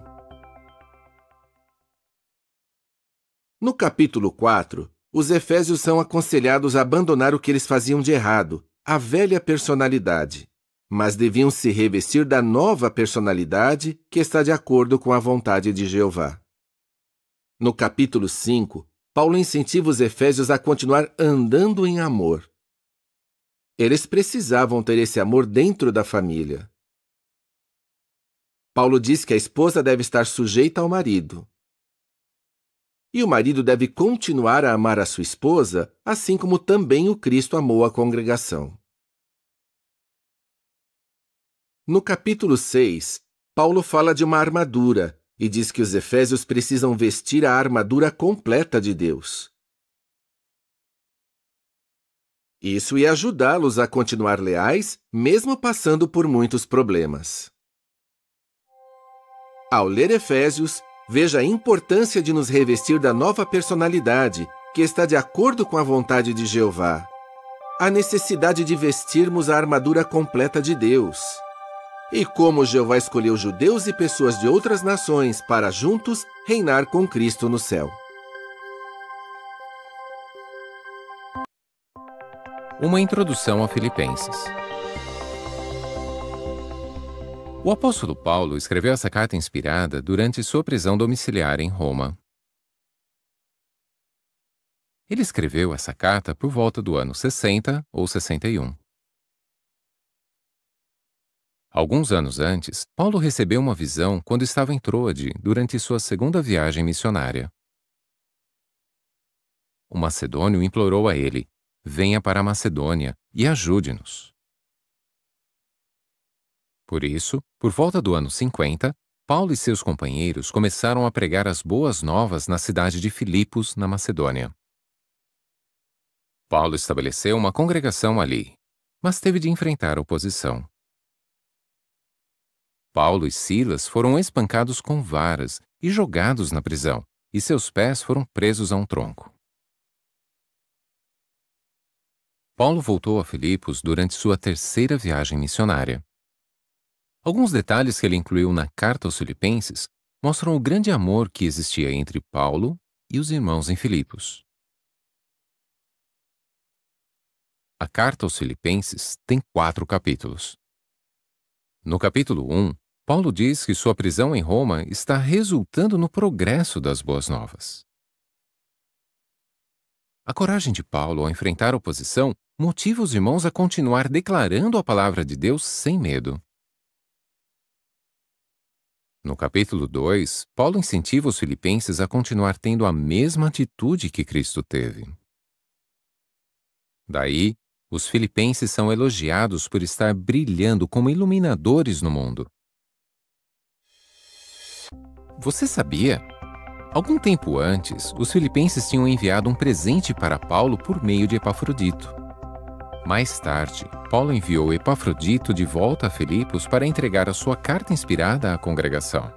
No capítulo 4, os efésios são aconselhados a abandonar o que eles faziam de errado, a velha personalidade, mas deviam se revestir da nova personalidade que está de acordo com a vontade de Jeová. No capítulo 5, Paulo incentiva os efésios a continuar andando em amor. Eles precisavam ter esse amor dentro da família. Paulo diz que a esposa deve estar sujeita ao marido. E o marido deve continuar a amar a sua esposa, assim como também o Cristo amou a congregação. No capítulo 6, Paulo fala de uma armadura e diz que os efésios precisam vestir a armadura completa de Deus. Isso ia ajudá-los a continuar leais, mesmo passando por muitos problemas. Ao ler Efésios, veja a importância de nos revestir da nova personalidade, que está de acordo com a vontade de Jeová. A necessidade de vestirmos a armadura completa de Deus. E como Jeová escolheu judeus e pessoas de outras nações para juntos reinar com Cristo no céu. Uma introdução a Filipenses. O apóstolo Paulo escreveu essa carta inspirada durante sua prisão domiciliar em Roma. Ele escreveu essa carta por volta do ano 60 ou 61. Alguns anos antes, Paulo recebeu uma visão quando estava em Troade durante sua segunda viagem missionária. O macedônio implorou a ele: venha para a Macedônia e ajude-nos. Por isso, por volta do ano 50, Paulo e seus companheiros começaram a pregar as boas novas na cidade de Filipos, na Macedônia. Paulo estabeleceu uma congregação ali, mas teve de enfrentar oposição. Paulo e Silas foram espancados com varas e jogados na prisão, e seus pés foram presos a um tronco. Paulo voltou a Filipos durante sua terceira viagem missionária. Alguns detalhes que ele incluiu na carta aos Filipenses mostram o grande amor que existia entre Paulo e os irmãos em Filipos. A carta aos Filipenses tem 4 capítulos. No capítulo 1, Paulo diz que sua prisão em Roma está resultando no progresso das boas novas. A coragem de Paulo ao enfrentar a oposição motiva os irmãos a continuar declarando a palavra de Deus sem medo. No capítulo 2, Paulo incentiva os filipenses a continuar tendo a mesma atitude que Cristo teve. Daí, os filipenses são elogiados por estar brilhando como iluminadores no mundo. Você sabia? Algum tempo antes, os filipenses tinham enviado um presente para Paulo por meio de Epafrodito. Mais tarde, Paulo enviou Epafrodito de volta a Filipos para entregar a sua carta inspirada à congregação.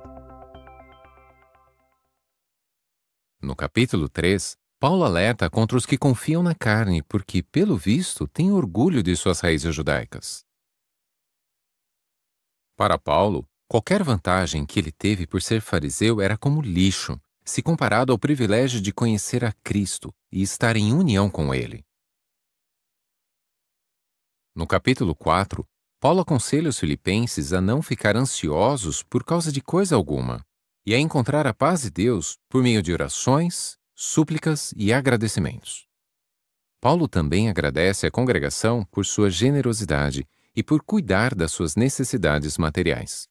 No capítulo 3, Paulo alerta contra os que confiam na carne porque, pelo visto, têm orgulho de suas raízes judaicas. Para Paulo, qualquer vantagem que ele teve por ser fariseu era como lixo, se comparado ao privilégio de conhecer a Cristo e estar em união com Ele. No capítulo 4, Paulo aconselha os filipenses a não ficar ansiosos por causa de coisa alguma e a encontrar a paz de Deus por meio de orações, súplicas e agradecimentos. Paulo também agradece à congregação por sua generosidade e por cuidar das suas necessidades materiais.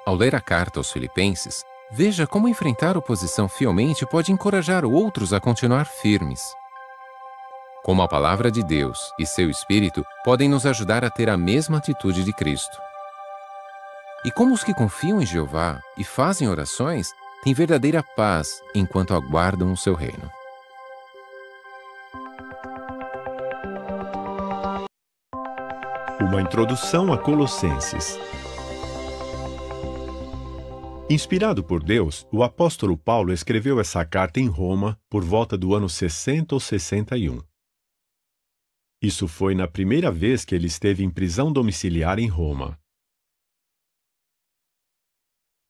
Ao ler a carta aos Filipenses, veja como enfrentar oposição fielmente pode encorajar outros a continuar firmes. Como a palavra de Deus e seu Espírito podem nos ajudar a ter a mesma atitude de Cristo. E como os que confiam em Jeová e fazem orações têm verdadeira paz enquanto aguardam o seu reino. Uma introdução a Colossenses. Inspirado por Deus, o apóstolo Paulo escreveu essa carta em Roma por volta do ano 60 ou 61. Isso foi na primeira vez que ele esteve em prisão domiciliar em Roma.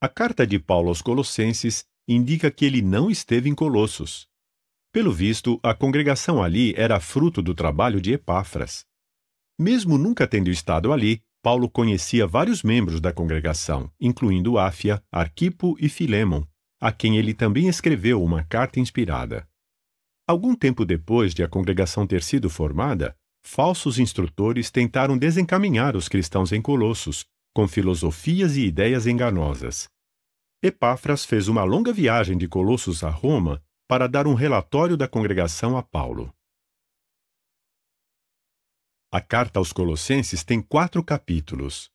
A carta de Paulo aos Colossenses indica que ele não esteve em Colossos. Pelo visto, a congregação ali era fruto do trabalho de Epáfras. Mesmo nunca tendo estado ali, Paulo conhecia vários membros da congregação, incluindo Áfia, Arquipo e Filémon, a quem ele também escreveu uma carta inspirada. Algum tempo depois de a congregação ter sido formada, falsos instrutores tentaram desencaminhar os cristãos em Colossos, com filosofias e ideias enganosas. Epáfras fez uma longa viagem de Colossos a Roma para dar um relatório da congregação a Paulo. A carta aos Colossenses tem 4 capítulos.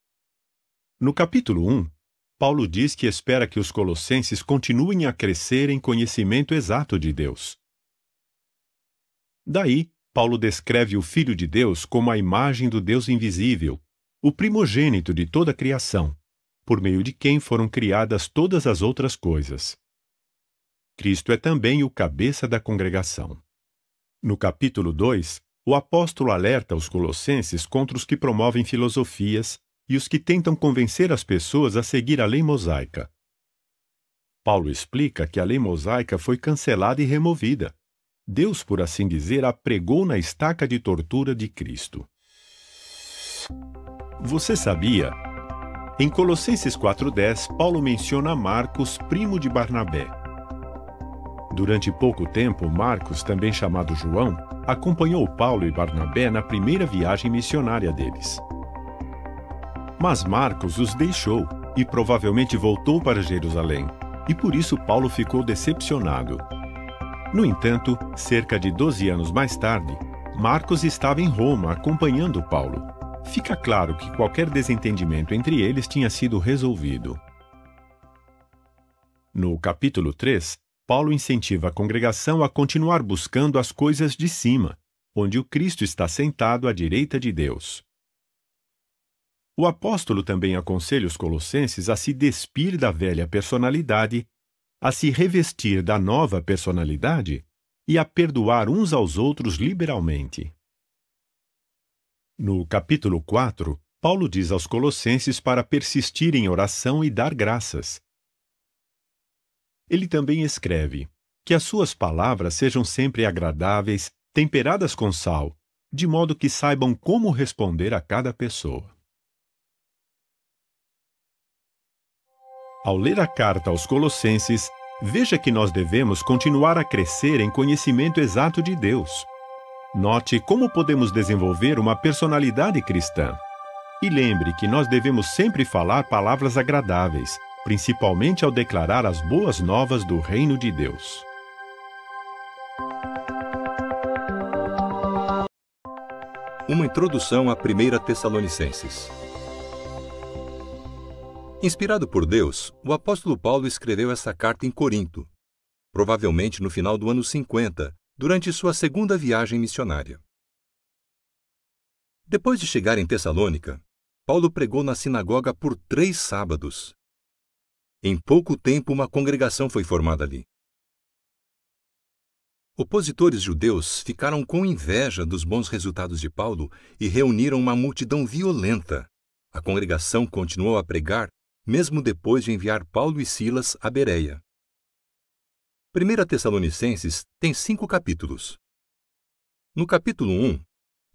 No capítulo 1, Paulo diz que espera que os colossenses continuem a crescer em conhecimento exato de Deus. Daí, Paulo descreve o Filho de Deus como a imagem do Deus invisível, o primogênito de toda a criação, por meio de quem foram criadas todas as outras coisas. Cristo é também o cabeça da congregação. No capítulo 2, o apóstolo alerta os colossenses contra os que promovem filosofias e os que tentam convencer as pessoas a seguir a lei mosaica. Paulo explica que a lei mosaica foi cancelada e removida. Deus, por assim dizer, a pregou na estaca de tortura de Cristo. Você sabia? Em Colossenses 4:10, Paulo menciona Marcos, primo de Barnabé. Durante pouco tempo, Marcos, também chamado João, acompanhou Paulo e Barnabé na primeira viagem missionária deles. Mas Marcos os deixou e provavelmente voltou para Jerusalém, e por isso Paulo ficou decepcionado. No entanto, cerca de 12 anos mais tarde, Marcos estava em Roma acompanhando Paulo. Fica claro que qualquer desentendimento entre eles tinha sido resolvido. No capítulo 3, Paulo incentiva a congregação a continuar buscando as coisas de cima, onde o Cristo está sentado à direita de Deus. O apóstolo também aconselha os colossenses a se despir da velha personalidade, a se revestir da nova personalidade e a perdoar uns aos outros liberalmente. No capítulo 4, Paulo diz aos colossenses para persistir em oração e dar graças. Ele também escreve que as suas palavras sejam sempre agradáveis, temperadas com sal, de modo que saibam como responder a cada pessoa. Ao ler a carta aos Colossenses, veja que nós devemos continuar a crescer em conhecimento exato de Deus. Note como podemos desenvolver uma personalidade cristã. E lembre que nós devemos sempre falar palavras agradáveis, principalmente ao declarar as boas novas do reino de Deus. Uma introdução à 1 Tessalonicenses. Inspirado por Deus, o apóstolo Paulo escreveu essa carta em Corinto, provavelmente no final do ano 50, durante sua segunda viagem missionária. Depois de chegar em Tessalônica, Paulo pregou na sinagoga por 3 sábados. Em pouco tempo, uma congregação foi formada ali. Opositores judeus ficaram com inveja dos bons resultados de Paulo e reuniram uma multidão violenta. A congregação continuou a pregar, mesmo depois de enviar Paulo e Silas a Bereia. 1 Tessalonicenses tem 5 capítulos. No capítulo 1,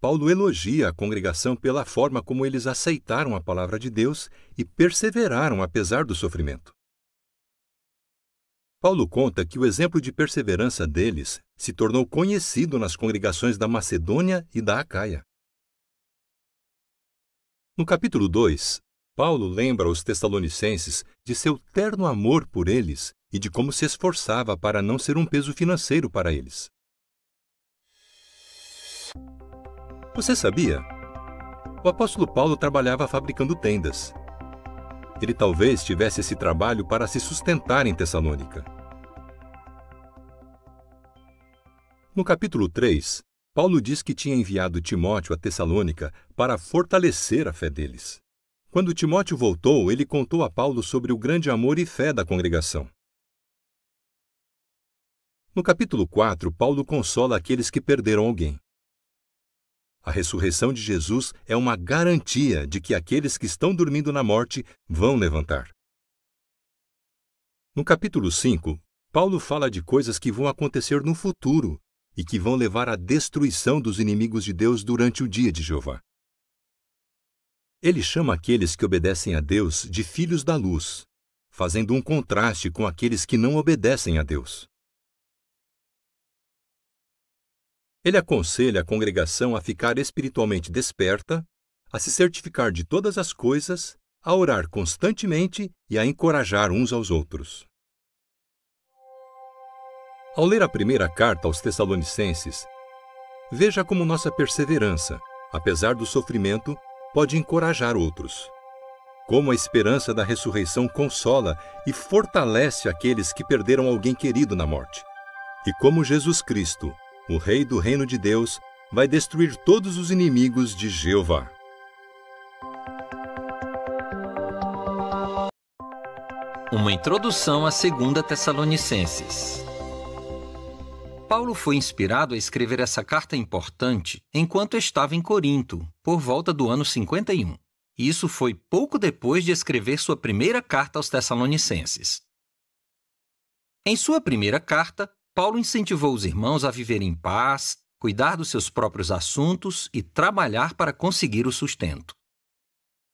Paulo elogia a congregação pela forma como eles aceitaram a palavra de Deus e perseveraram apesar do sofrimento. Paulo conta que o exemplo de perseverança deles se tornou conhecido nas congregações da Macedônia e da Acaia. No capítulo 2, Paulo lembra aos tessalonicenses de seu terno amor por eles e de como se esforçava para não ser um peso financeiro para eles. Você sabia? O apóstolo Paulo trabalhava fabricando tendas. Ele talvez tivesse esse trabalho para se sustentar em Tessalônica. No capítulo 3, Paulo diz que tinha enviado Timóteo a Tessalônica para fortalecer a fé deles. Quando Timóteo voltou, ele contou a Paulo sobre o grande amor e fé da congregação. No capítulo 4, Paulo consola aqueles que perderam alguém. A ressurreição de Jesus é uma garantia de que aqueles que estão dormindo na morte vão levantar. No capítulo 5, Paulo fala de coisas que vão acontecer no futuro e que vão levar à destruição dos inimigos de Deus durante o dia de Jeová. Ele chama aqueles que obedecem a Deus de filhos da luz, fazendo um contraste com aqueles que não obedecem a Deus. Ele aconselha a congregação a ficar espiritualmente desperta, a se certificar de todas as coisas, a orar constantemente e a encorajar uns aos outros. Ao ler a primeira carta aos Tessalonicenses, veja como nossa perseverança, apesar do sofrimento, pode encorajar outros. Como a esperança da ressurreição consola e fortalece aqueles que perderam alguém querido na morte. E como Jesus Cristo, o Rei do Reino de Deus, vai destruir todos os inimigos de Jeová. Uma introdução à 2 Tessalonicenses. Paulo foi inspirado a escrever essa carta importante enquanto estava em Corinto, por volta do ano 51. Isso foi pouco depois de escrever sua primeira carta aos Tessalonicenses. Em sua primeira carta, Paulo incentivou os irmãos a viver em paz, cuidar dos seus próprios assuntos e trabalhar para conseguir o sustento.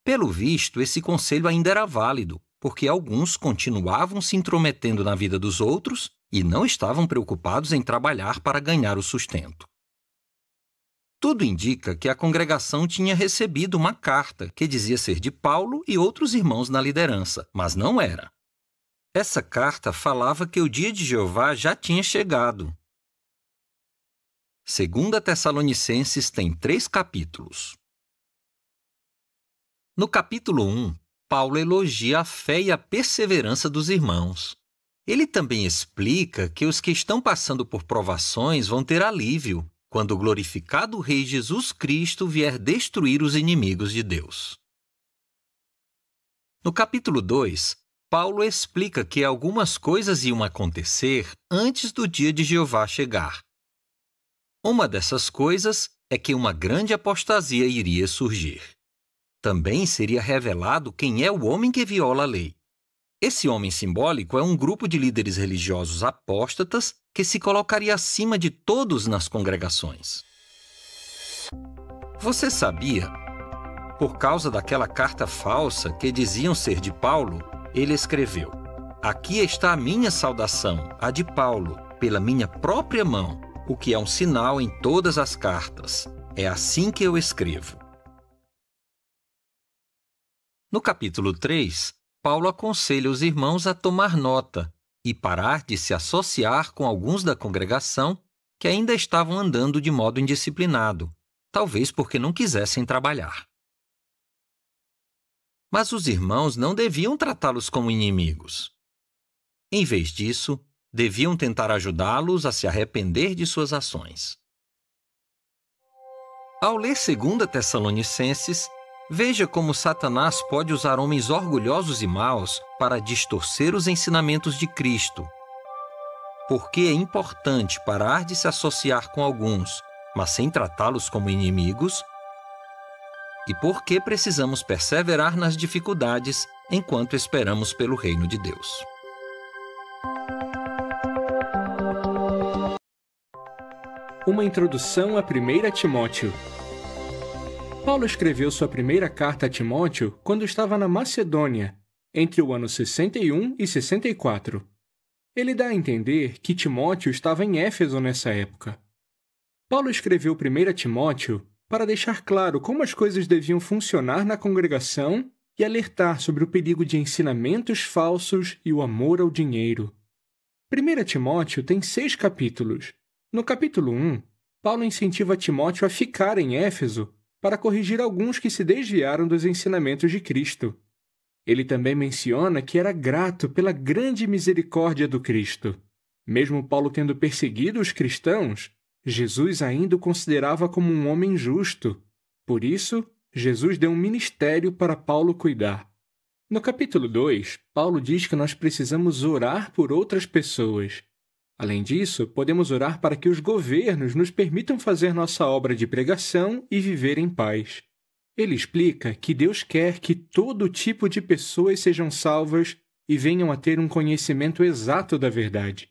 Pelo visto, esse conselho ainda era válido, porque alguns continuavam se intrometendo na vida dos outros e não estavam preocupados em trabalhar para ganhar o sustento. Tudo indica que a congregação tinha recebido uma carta que dizia ser de Paulo e outros irmãos na liderança, mas não era. Essa carta falava que o dia de Jeová já tinha chegado. 2 Tessalonicenses tem 3 capítulos. No capítulo 1, Paulo elogia a fé e a perseverança dos irmãos. Ele também explica que os que estão passando por provações vão ter alívio quando o glorificado Rei Jesus Cristo vier destruir os inimigos de Deus. No capítulo 2, Paulo explica que algumas coisas iam acontecer antes do dia de Jeová chegar. Uma dessas coisas é que uma grande apostasia iria surgir. Também seria revelado quem é o homem que viola a lei. Esse homem simbólico é um grupo de líderes religiosos apóstatas que se colocaria acima de todos nas congregações. Você sabia? Por causa daquela carta falsa que diziam ser de Paulo, ele escreveu: "Aqui está a minha saudação, a de Paulo, pela minha própria mão, o que é um sinal em todas as cartas. É assim que eu escrevo." No capítulo 3, Paulo aconselha os irmãos a tomar nota e parar de se associar com alguns da congregação que ainda estavam andando de modo indisciplinado, talvez porque não quisessem trabalhar. Mas os irmãos não deviam tratá-los como inimigos. Em vez disso, deviam tentar ajudá-los a se arrepender de suas ações. Ao ler 2 Tessalonicenses, veja como Satanás pode usar homens orgulhosos e maus para distorcer os ensinamentos de Cristo. Por que é importante parar de se associar com alguns, mas sem tratá-los como inimigos? E por que precisamos perseverar nas dificuldades enquanto esperamos pelo reino de Deus? Uma introdução a 1 Timóteo. Paulo escreveu sua primeira carta a Timóteo quando estava na Macedônia, entre o ano 61 e 64. Ele dá a entender que Timóteo estava em Éfeso nessa época. Paulo escreveu 1 Timóteo para deixar claro como as coisas deviam funcionar na congregação e alertar sobre o perigo de ensinamentos falsos e o amor ao dinheiro. 1 Timóteo tem 6 capítulos. No capítulo 1, Paulo incentiva Timóteo a ficar em Éfeso para corrigir alguns que se desviaram dos ensinamentos de Cristo. Ele também menciona que era grato pela grande misericórdia do Cristo. Mesmo Paulo tendo perseguido os cristãos, Jesus ainda o considerava como um homem justo. Por isso, Jesus deu um ministério para Paulo cuidar. No capítulo 2, Paulo diz que nós precisamos orar por outras pessoas. Além disso, podemos orar para que os governos nos permitam fazer nossa obra de pregação e viver em paz. Ele explica que Deus quer que todo tipo de pessoas sejam salvas e venham a ter um conhecimento exato da verdade.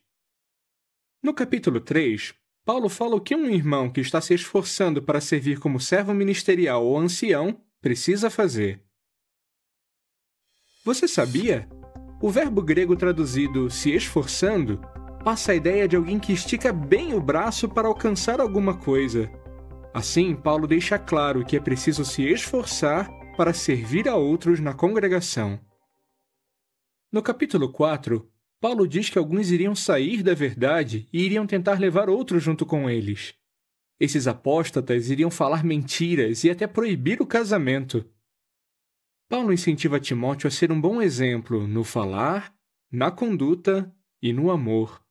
No capítulo 3, Paulo fala o que um irmão que está se esforçando para servir como servo ministerial ou ancião precisa fazer. Você sabia? O verbo grego traduzido se esforçando passa a ideia de alguém que estica bem o braço para alcançar alguma coisa. Assim, Paulo deixa claro que é preciso se esforçar para servir a outros na congregação. No capítulo 4, Paulo diz que alguns iriam sair da verdade e iriam tentar levar outros junto com eles. Esses apóstatas iriam falar mentiras e até proibir o casamento. Paulo incentiva Timóteo a ser um bom exemplo no falar, na conduta e no amor.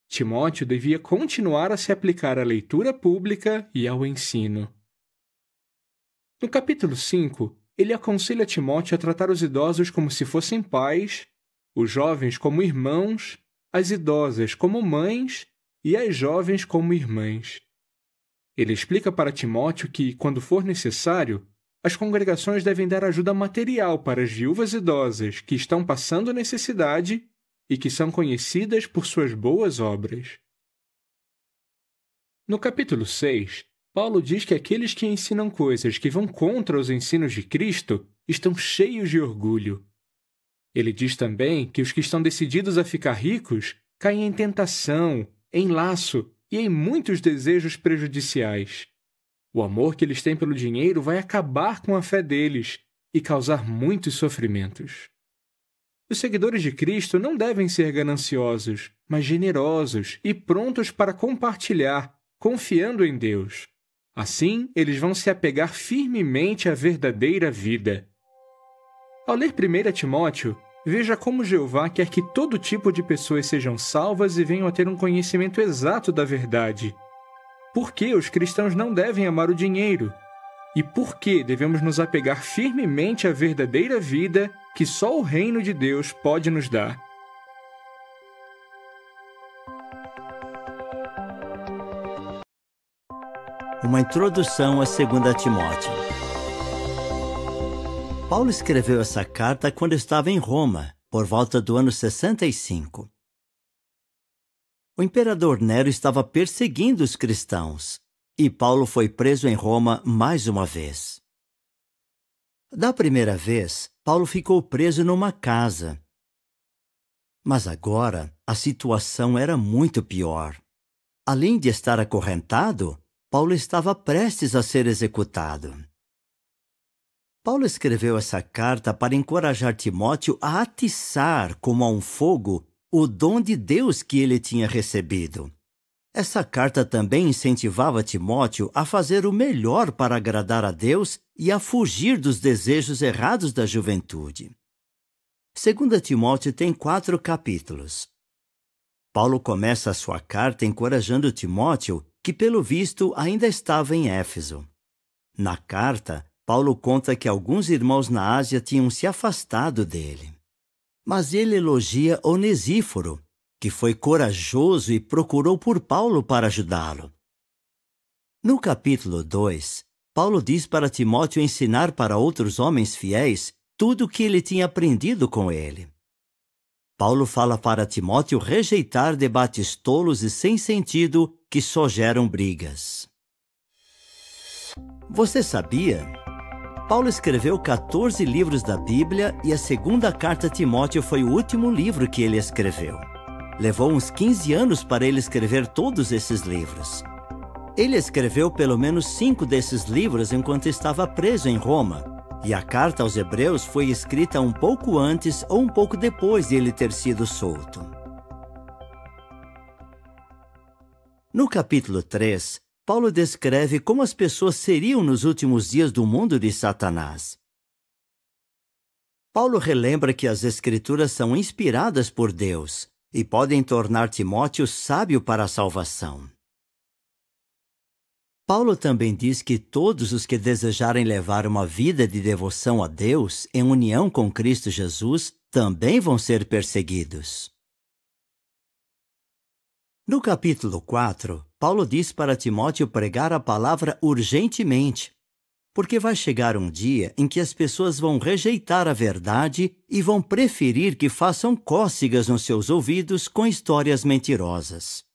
Timóteo devia continuar a se aplicar à leitura pública e ao ensino. No capítulo 5, ele aconselha Timóteo a tratar os idosos como se fossem pais, os jovens como irmãos, as idosas como mães e as jovens como irmãs. Ele explica para Timóteo que, quando for necessário, as congregações devem dar ajuda material para as viúvas idosas que estão passando necessidade e que são conhecidas por suas boas obras. No capítulo 6, Paulo diz que aqueles que ensinam coisas que vão contra os ensinos de Cristo estão cheios de orgulho. Ele diz também que os que estão decididos a ficar ricos caem em tentação, em laço e em muitos desejos prejudiciais. O amor que eles têm pelo dinheiro vai acabar com a fé deles e causar muitos sofrimentos. Os seguidores de Cristo não devem ser gananciosos, mas generosos e prontos para compartilhar, confiando em Deus. Assim, eles vão se apegar firmemente à verdadeira vida. Ao ler 1 Timóteo, veja como Jeová quer que todo tipo de pessoas sejam salvas e venham a ter um conhecimento exato da verdade. Por que os cristãos não devem amar o dinheiro? E por que devemos nos apegar firmemente à verdadeira vida que só o reino de Deus pode nos dar? Uma introdução a 2 Timóteo. Paulo escreveu essa carta quando estava em Roma, por volta do ano 65. O imperador Nero estava perseguindo os cristãos, e Paulo foi preso em Roma mais uma vez. Da primeira vez, Paulo ficou preso numa casa. Mas agora, a situação era muito pior. Além de estar acorrentado, Paulo estava prestes a ser executado. Paulo escreveu essa carta para encorajar Timóteo a atiçar como a um fogo o dom de Deus que ele tinha recebido. Essa carta também incentivava Timóteo a fazer o melhor para agradar a Deus e a fugir dos desejos errados da juventude. 2 Timóteo tem 4 capítulos. Paulo começa a sua carta encorajando Timóteo, que pelo visto ainda estava em Éfeso. Na carta, Paulo conta que alguns irmãos na Ásia tinham se afastado dele. Mas ele elogia Onesíforo, que foi corajoso e procurou por Paulo para ajudá-lo. No capítulo 2, Paulo diz para Timóteo ensinar para outros homens fiéis tudo o que ele tinha aprendido com ele. Paulo fala para Timóteo rejeitar debates tolos e sem sentido que só geram brigas. Você sabia? Paulo escreveu 14 livros da Bíblia e a segunda carta a Timóteo foi o último livro que ele escreveu. Levou uns 15 anos para ele escrever todos esses livros. Ele escreveu pelo menos 5 desses livros enquanto estava preso em Roma, e a carta aos Hebreus foi escrita um pouco antes ou um pouco depois de ele ter sido solto. No capítulo 3, Paulo descreve como as pessoas seriam nos últimos dias do mundo de Satanás. Paulo relembra que as Escrituras são inspiradas por Deus e podem tornar Timóteo sábio para a salvação. Paulo também diz que todos os que desejarem levar uma vida de devoção a Deus em união com Cristo Jesus também vão ser perseguidos. No capítulo 4, Paulo diz para Timóteo pregar a palavra urgentemente, porque vai chegar um dia em que as pessoas vão rejeitar a verdade e vão preferir que façam cócegas nos seus ouvidos com histórias mentirosas.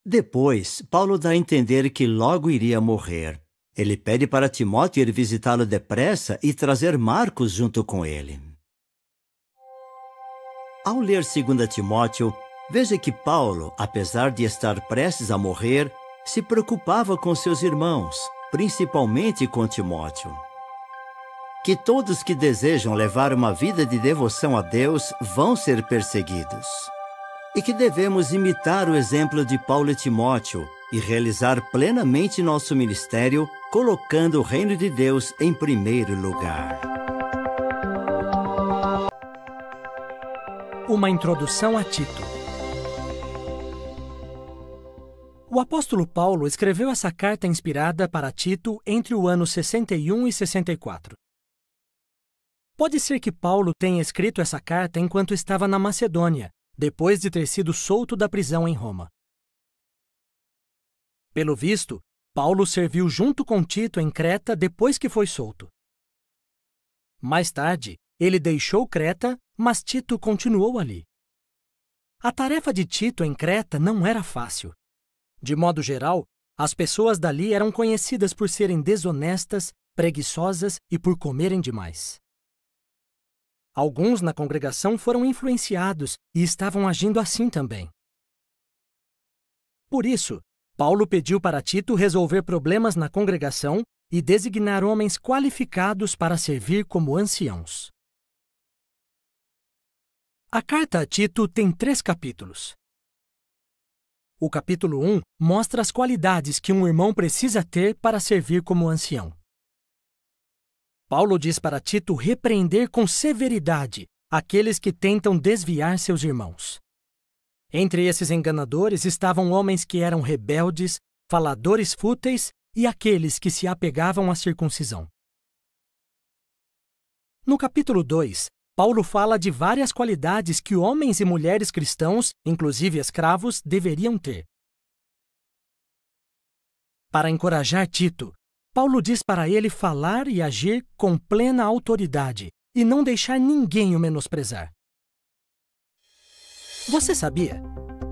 Depois, Paulo dá a entender que logo iria morrer. Ele pede para Timóteo ir visitá-lo depressa e trazer Marcos junto com ele. Ao ler 2 Timóteo, veja que Paulo, apesar de estar prestes a morrer, se preocupava com seus irmãos, principalmente com Timóteo. Que todos que desejam levar uma vida de devoção a Deus vão ser perseguidos. E que devemos imitar o exemplo de Paulo e Timóteo e realizar plenamente nosso ministério, colocando o reino de Deus em primeiro lugar. Uma introdução a Tito. O apóstolo Paulo escreveu essa carta inspirada para Tito entre o ano 61 e 64. Pode ser que Paulo tenha escrito essa carta enquanto estava na Macedônia, depois de ter sido solto da prisão em Roma. Pelo visto, Paulo serviu junto com Tito em Creta depois que foi solto. Mais tarde, ele deixou Creta, mas Tito continuou ali. A tarefa de Tito em Creta não era fácil. De modo geral, as pessoas dali eram conhecidas por serem desonestas, preguiçosas e por comerem demais. Alguns na congregação foram influenciados e estavam agindo assim também. Por isso, Paulo pediu para Tito resolver problemas na congregação e designar homens qualificados para servir como anciãos. A carta a Tito tem 3 capítulos. O capítulo 1 mostra as qualidades que um irmão precisa ter para servir como ancião. Paulo diz para Tito repreender com severidade aqueles que tentam desviar seus irmãos. Entre esses enganadores estavam homens que eram rebeldes, faladores fúteis e aqueles que se apegavam à circuncisão. No capítulo 2, Paulo fala de várias qualidades que homens e mulheres cristãos, inclusive escravos, deveriam ter. Para encorajar Tito, Paulo diz para ele falar e agir com plena autoridade e não deixar ninguém o menosprezar. Você sabia?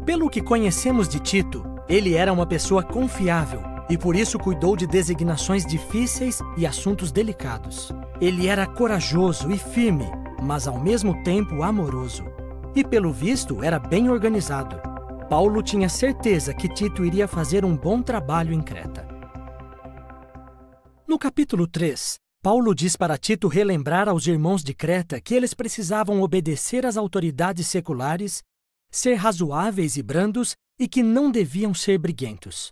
Pelo que conhecemos de Tito, ele era uma pessoa confiável e por isso cuidou de designações difíceis e assuntos delicados. Ele era corajoso e firme, mas ao mesmo tempo amoroso. E pelo visto era bem organizado. Paulo tinha certeza que Tito iria fazer um bom trabalho em Creta. No capítulo 3, Paulo diz para Tito relembrar aos irmãos de Creta que eles precisavam obedecer às autoridades seculares, ser razoáveis e brandos e que não deviam ser briguentos.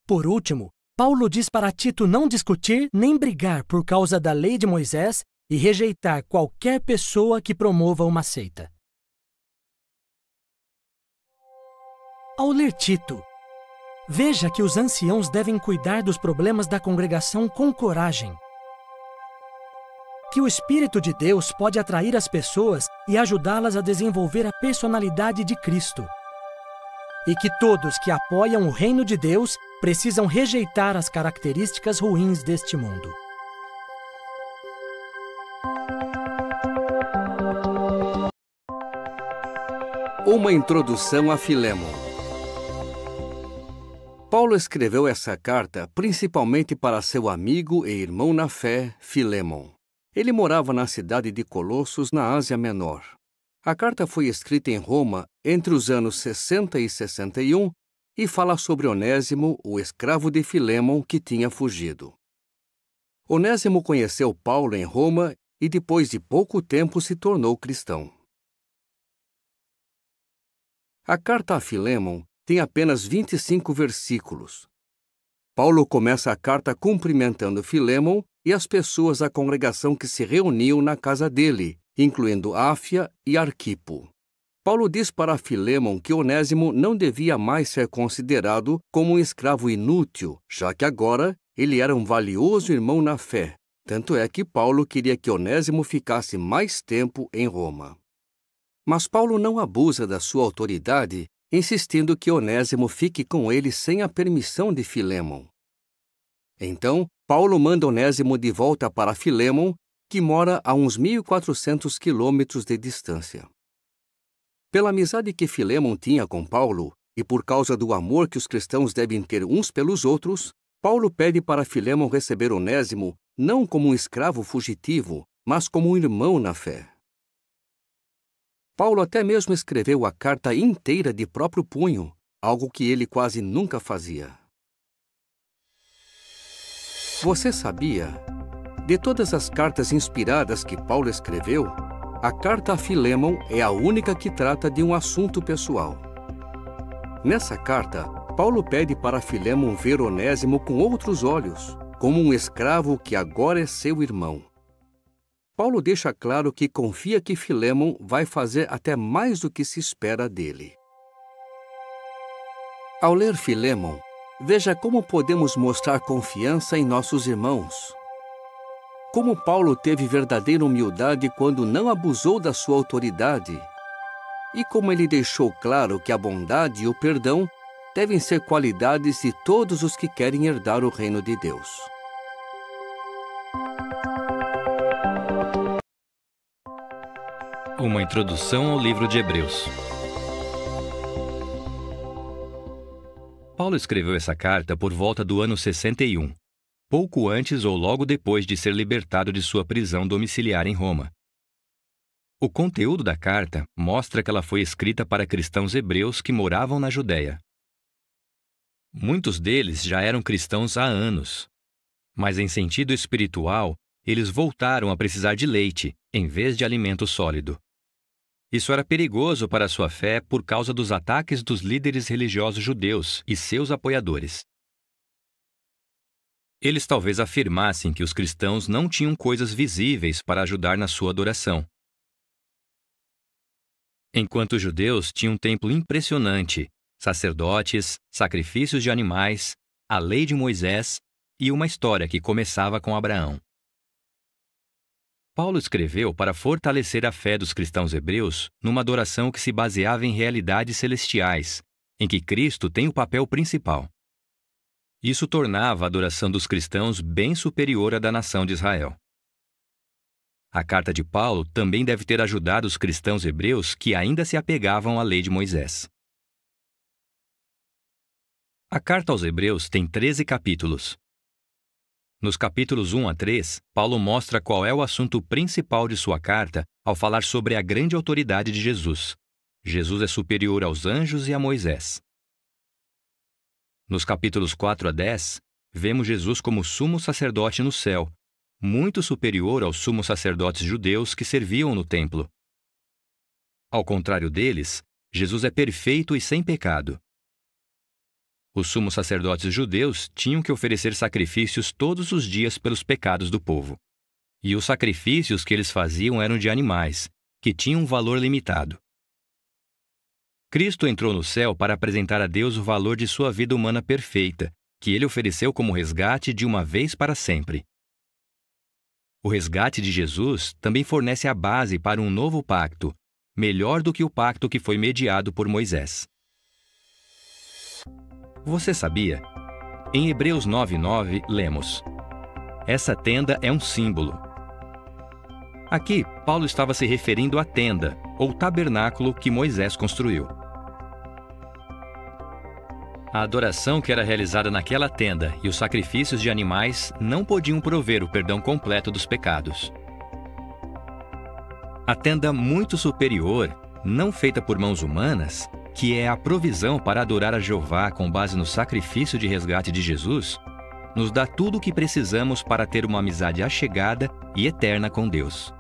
Por último, Paulo diz para Tito não discutir nem brigar por causa da lei de Moisés e rejeitar qualquer pessoa que promova uma seita. Ao ler Tito, veja que os anciãos devem cuidar dos problemas da congregação com coragem. Que o Espírito de Deus pode atrair as pessoas e ajudá-las a desenvolver a personalidade de Cristo. E que todos que apoiam o reino de Deus precisam rejeitar as características ruins deste mundo. Uma introdução a Filémon. Paulo escreveu essa carta principalmente para seu amigo e irmão na fé, Filémon. Ele morava na cidade de Colossos, na Ásia Menor. A carta foi escrita em Roma entre os anos 60 e 61 e fala sobre Onésimo, o escravo de Filémon que tinha fugido. Onésimo conheceu Paulo em Roma e depois de pouco tempo se tornou cristão. A carta a Filémon tem apenas 25 versículos. Paulo começa a carta cumprimentando Filémon e as pessoas da congregação que se reuniam na casa dele, incluindo Áfia e Arquipo. Paulo diz para Filémon que Onésimo não devia mais ser considerado como um escravo inútil, já que agora ele era um valioso irmão na fé. Tanto é que Paulo queria que Onésimo ficasse mais tempo em Roma. Mas Paulo não abusa da sua autoridade, insistindo que Onésimo fique com ele sem a permissão de Filémon. Então, Paulo manda Onésimo de volta para Filémon, que mora a uns 1.400 quilômetros de distância. Pela amizade que Filémon tinha com Paulo, e por causa do amor que os cristãos devem ter uns pelos outros, Paulo pede para Filémon receber Onésimo não como um escravo fugitivo, mas como um irmão na fé. Paulo até mesmo escreveu a carta inteira de próprio punho, algo que ele quase nunca fazia. Você sabia? De todas as cartas inspiradas que Paulo escreveu, a carta a Filémon é a única que trata de um assunto pessoal. Nessa carta, Paulo pede para Filémon ver Onésimo com outros olhos, como um escravo que agora é seu irmão. Paulo deixa claro que confia que Filémon vai fazer até mais do que se espera dele. Ao ler Filémon, veja como podemos mostrar confiança em nossos irmãos. Como Paulo teve verdadeira humildade quando não abusou da sua autoridade. E como ele deixou claro que a bondade e o perdão devem ser qualidades de todos os que querem herdar o reino de Deus. Uma introdução ao livro de Hebreus. Paulo escreveu essa carta por volta do ano 61. pouco antes ou logo depois de ser libertado de sua prisão domiciliar em Roma. O conteúdo da carta mostra que ela foi escrita para cristãos hebreus que moravam na Judéia. Muitos deles já eram cristãos há anos, mas em sentido espiritual, eles voltaram a precisar de leite, em vez de alimento sólido. Isso era perigoso para sua fé por causa dos ataques dos líderes religiosos judeus e seus apoiadores. Eles talvez afirmassem que os cristãos não tinham coisas visíveis para ajudar na sua adoração. Enquanto os judeus tinham um templo impressionante, sacerdotes, sacrifícios de animais, a lei de Moisés e uma história que começava com Abraão. Paulo escreveu para fortalecer a fé dos cristãos hebreus numa adoração que se baseava em realidades celestiais, em que Cristo tem o papel principal. Isso tornava a adoração dos cristãos bem superior à da nação de Israel. A carta de Paulo também deve ter ajudado os cristãos hebreus que ainda se apegavam à lei de Moisés. A carta aos Hebreus tem 13 capítulos. Nos capítulos 1 a 3, Paulo mostra qual é o assunto principal de sua carta ao falar sobre a grande autoridade de Jesus. Jesus é superior aos anjos e a Moisés. Nos capítulos 4 a 10, vemos Jesus como sumo sacerdote no céu, muito superior aos sumos sacerdotes judeus que serviam no templo. Ao contrário deles, Jesus é perfeito e sem pecado. Os sumos sacerdotes judeus tinham que oferecer sacrifícios todos os dias pelos pecados do povo. E os sacrifícios que eles faziam eram de animais, que tinham um valor limitado. Cristo entrou no céu para apresentar a Deus o valor de sua vida humana perfeita, que ele ofereceu como resgate de uma vez para sempre. O resgate de Jesus também fornece a base para um novo pacto, melhor do que o pacto que foi mediado por Moisés. Você sabia? Em Hebreus 9:9, lemos: essa tenda é um símbolo. Aqui, Paulo estava se referindo à tenda, ou tabernáculo que Moisés construiu. A adoração que era realizada naquela tenda e os sacrifícios de animais não podiam prover o perdão completo dos pecados. A tenda muito superior, não feita por mãos humanas, que é a provisão para adorar a Jeová com base no sacrifício de resgate de Jesus, nos dá tudo o que precisamos para ter uma amizade achegada e eterna com Deus.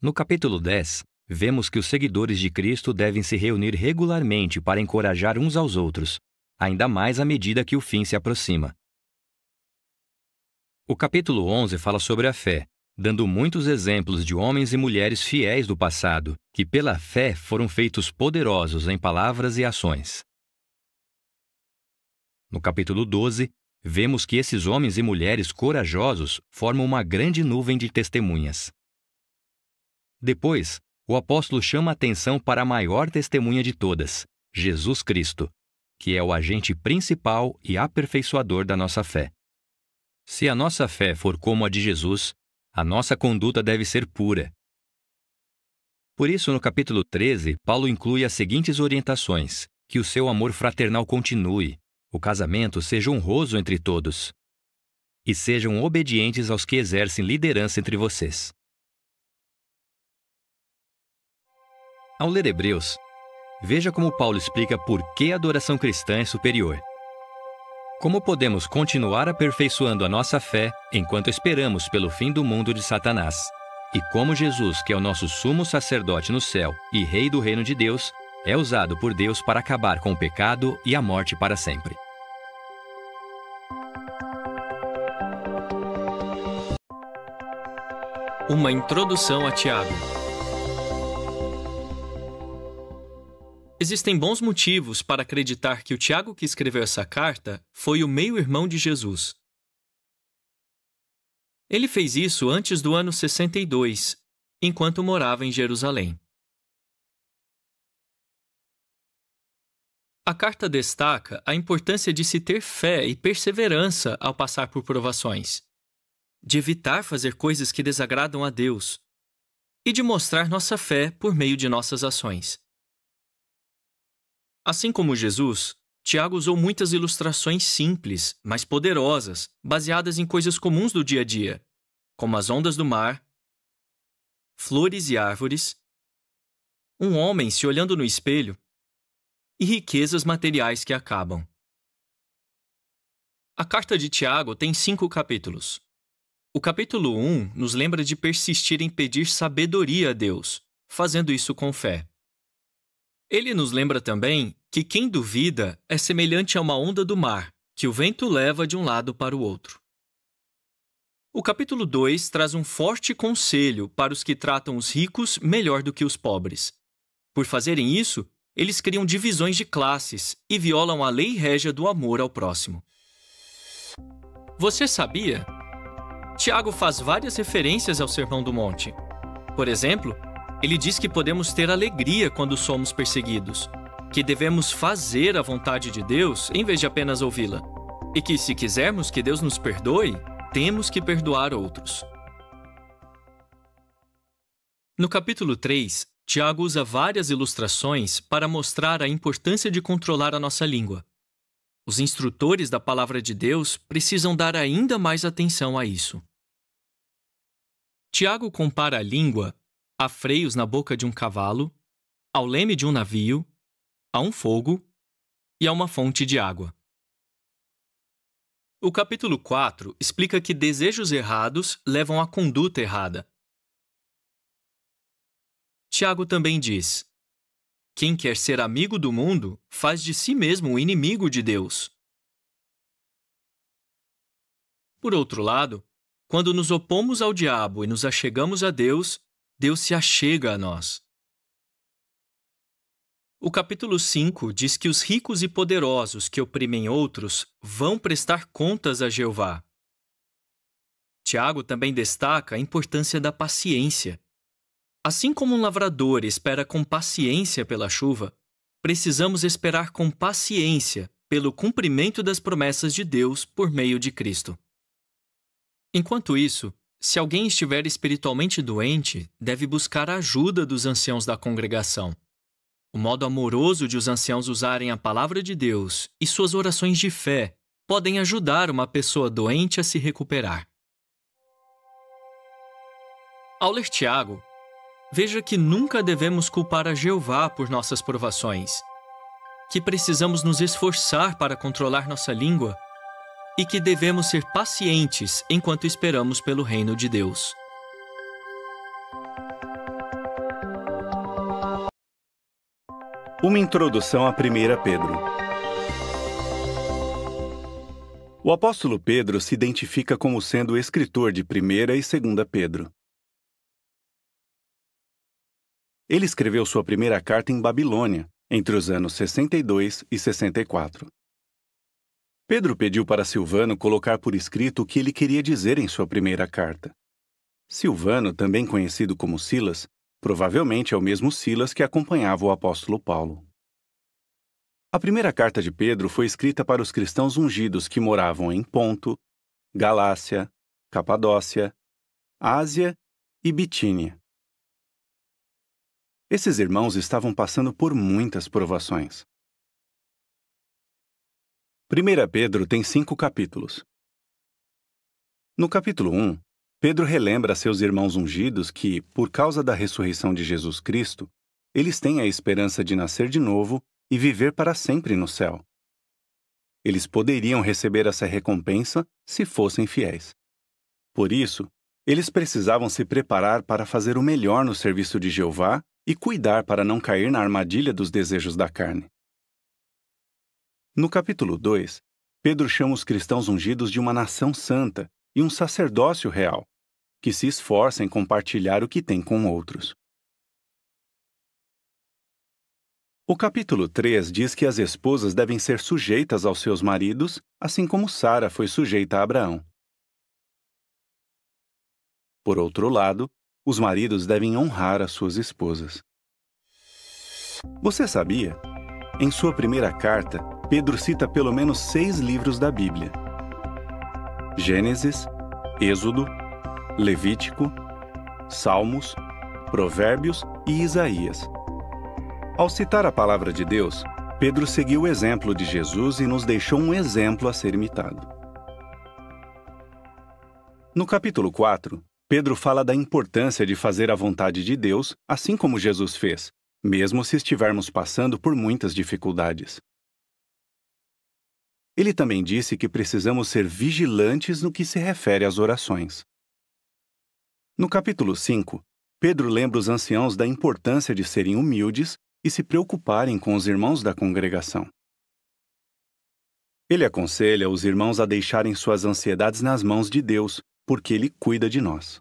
No capítulo 10, vemos que os seguidores de Cristo devem se reunir regularmente para encorajar uns aos outros, ainda mais à medida que o fim se aproxima. O capítulo 11 fala sobre a fé, dando muitos exemplos de homens e mulheres fiéis do passado, que pela fé foram feitos poderosos em palavras e ações. No capítulo 12, vemos que esses homens e mulheres corajosos formam uma grande nuvem de testemunhas. Depois, o apóstolo chama a atenção para a maior testemunha de todas, Jesus Cristo, que é o agente principal e aperfeiçoador da nossa fé. Se a nossa fé for como a de Jesus, a nossa conduta deve ser pura. Por isso, no capítulo 13, Paulo inclui as seguintes orientações: que o seu amor fraternal continue, o casamento seja honroso entre todos, e sejam obedientes aos que exercem liderança entre vocês. Ao ler Hebreus, veja como Paulo explica por que a adoração cristã é superior. Como podemos continuar aperfeiçoando a nossa fé enquanto esperamos pelo fim do mundo de Satanás? E como Jesus, que é o nosso sumo sacerdote no céu e rei do reino de Deus, é usado por Deus para acabar com o pecado e a morte para sempre. Uma introdução a Tiago. Existem bons motivos para acreditar que o Tiago que escreveu essa carta foi o meio-irmão de Jesus. Ele fez isso antes do ano 62, enquanto morava em Jerusalém. A carta destaca a importância de se ter fé e perseverança ao passar por provações, de evitar fazer coisas que desagradam a Deus e de mostrar nossa fé por meio de nossas ações. Assim como Jesus, Tiago usou muitas ilustrações simples, mas poderosas, baseadas em coisas comuns do dia a dia, como as ondas do mar, flores e árvores, um homem se olhando no espelho e riquezas materiais que acabam. A carta de Tiago tem 5 capítulos. O capítulo 1 nos lembra de persistir em pedir sabedoria a Deus, fazendo isso com fé. Ele nos lembra também que quem duvida é semelhante a uma onda do mar, que o vento leva de um lado para o outro. O capítulo 2 traz um forte conselho para os que tratam os ricos melhor do que os pobres. Por fazerem isso, eles criam divisões de classes e violam a lei régia do amor ao próximo. Você sabia? Tiago faz várias referências ao Sermão do Monte. Por exemplo, ele diz que podemos ter alegria quando somos perseguidos, que devemos fazer a vontade de Deus em vez de apenas ouvi-la, e que, se quisermos que Deus nos perdoe, temos que perdoar outros. No capítulo 3, Tiago usa várias ilustrações para mostrar a importância de controlar a nossa língua. Os instrutores da Palavra de Deus precisam dar ainda mais atenção a isso. Tiago compara a língua a freios na boca de um cavalo, ao leme de um navio, a um fogo e a uma fonte de água. O capítulo 4 explica que desejos errados levam à conduta errada. Tiago também diz: quem quer ser amigo do mundo faz de si mesmo um inimigo de Deus. Por outro lado, quando nos opomos ao diabo e nos achegamos a Deus, Deus se achega a nós. O capítulo 5 diz que os ricos e poderosos que oprimem outros vão prestar contas a Jeová. Tiago também destaca a importância da paciência. Assim como um lavrador espera com paciência pela chuva, precisamos esperar com paciência pelo cumprimento das promessas de Deus por meio de Cristo. Enquanto isso, se alguém estiver espiritualmente doente, deve buscar a ajuda dos anciãos da congregação. O modo amoroso de os anciãos usarem a palavra de Deus e suas orações de fé podem ajudar uma pessoa doente a se recuperar. Ao ler Tiago, veja que nunca devemos culpar a Jeová por nossas provações, que precisamos nos esforçar para controlar nossa língua e que devemos ser pacientes enquanto esperamos pelo reino de Deus. Uma introdução a 1 Pedro. O apóstolo Pedro se identifica como sendo o escritor de 1ª e 2ª Pedro. Ele escreveu sua primeira carta em Babilônia, entre os anos 62 e 64. Pedro pediu para Silvano colocar por escrito o que ele queria dizer em sua primeira carta. Silvano, também conhecido como Silas, provavelmente é o mesmo Silas que acompanhava o apóstolo Paulo. A primeira carta de Pedro foi escrita para os cristãos ungidos que moravam em Ponto, Galácia, Capadócia, Ásia e Bitínia. Esses irmãos estavam passando por muitas provações. 1 Pedro tem 5 capítulos. No capítulo 1, Pedro relembra a seus irmãos ungidos que, por causa da ressurreição de Jesus Cristo, eles têm a esperança de nascer de novo e viver para sempre no céu. Eles poderiam receber essa recompensa se fossem fiéis. Por isso, eles precisavam se preparar para fazer o melhor no serviço de Jeová e cuidar para não cair na armadilha dos desejos da carne. No capítulo 2, Pedro chama os cristãos ungidos de uma nação santa e um sacerdócio real, que se esforça em compartilhar o que tem com outros. O capítulo 3 diz que as esposas devem ser sujeitas aos seus maridos, assim como Sara foi sujeita a Abraão. Por outro lado, os maridos devem honrar as suas esposas. Você sabia? Em sua primeira carta, Pedro cita pelo menos 6 livros da Bíblia: Gênesis, Êxodo, Levítico, Salmos, Provérbios e Isaías. Ao citar a palavra de Deus, Pedro seguiu o exemplo de Jesus e nos deixou um exemplo a ser imitado. No capítulo 4, Pedro fala da importância de fazer a vontade de Deus, assim como Jesus fez, mesmo se estivermos passando por muitas dificuldades. Ele também disse que precisamos ser vigilantes no que se refere às orações. No capítulo 5, Pedro lembra os anciãos da importância de serem humildes e se preocuparem com os irmãos da congregação. Ele aconselha os irmãos a deixarem suas ansiedades nas mãos de Deus, porque Ele cuida de nós.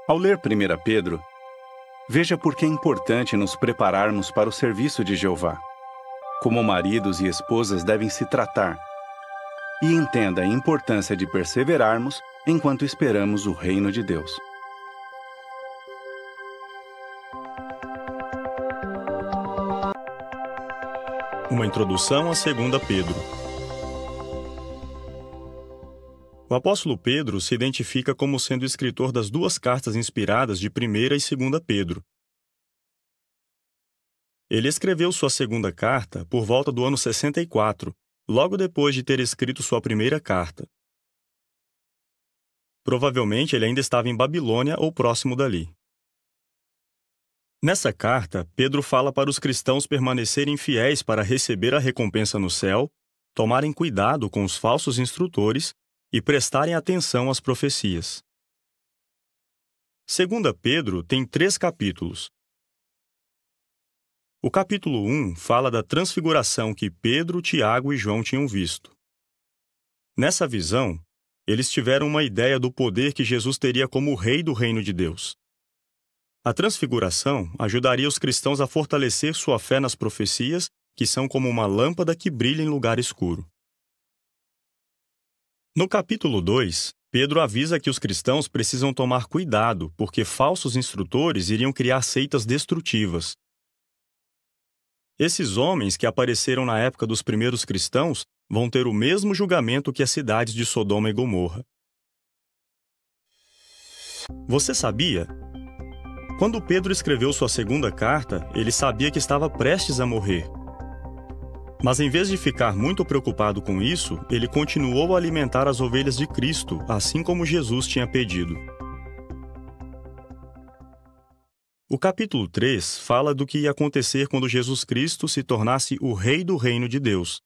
Ao ler 1 Pedro, veja por que é importante nos prepararmos para o serviço de Jeová, como maridos e esposas devem se tratar, e entenda a importância de perseverarmos enquanto esperamos o reino de Deus. Uma introdução a 2 Pedro. O apóstolo Pedro se identifica como sendo o escritor das duas cartas inspiradas de 1 e 2 Pedro. Ele escreveu sua segunda carta por volta do ano 64, logo depois de ter escrito sua primeira carta. Provavelmente ele ainda estava em Babilônia ou próximo dali. Nessa carta, Pedro fala para os cristãos permanecerem fiéis para receber a recompensa no céu, tomarem cuidado com os falsos instrutores e prestarem atenção às profecias. 2 Pedro tem 3 capítulos. O capítulo 1 fala da transfiguração que Pedro, Tiago e João tinham visto. Nessa visão, eles tiveram uma ideia do poder que Jesus teria como rei do reino de Deus. A transfiguração ajudaria os cristãos a fortalecer sua fé nas profecias, que são como uma lâmpada que brilha em lugar escuro. No capítulo 2, Pedro avisa que os cristãos precisam tomar cuidado, porque falsos instrutores iriam criar seitas destrutivas. Esses homens que apareceram na época dos primeiros cristãos vão ter o mesmo julgamento que as cidades de Sodoma e Gomorra. Você sabia? Quando Pedro escreveu sua segunda carta, ele sabia que estava prestes a morrer. Mas em vez de ficar muito preocupado com isso, ele continuou a alimentar as ovelhas de Cristo, assim como Jesus tinha pedido. O capítulo 3 fala do que ia acontecer quando Jesus Cristo se tornasse o rei do reino de Deus.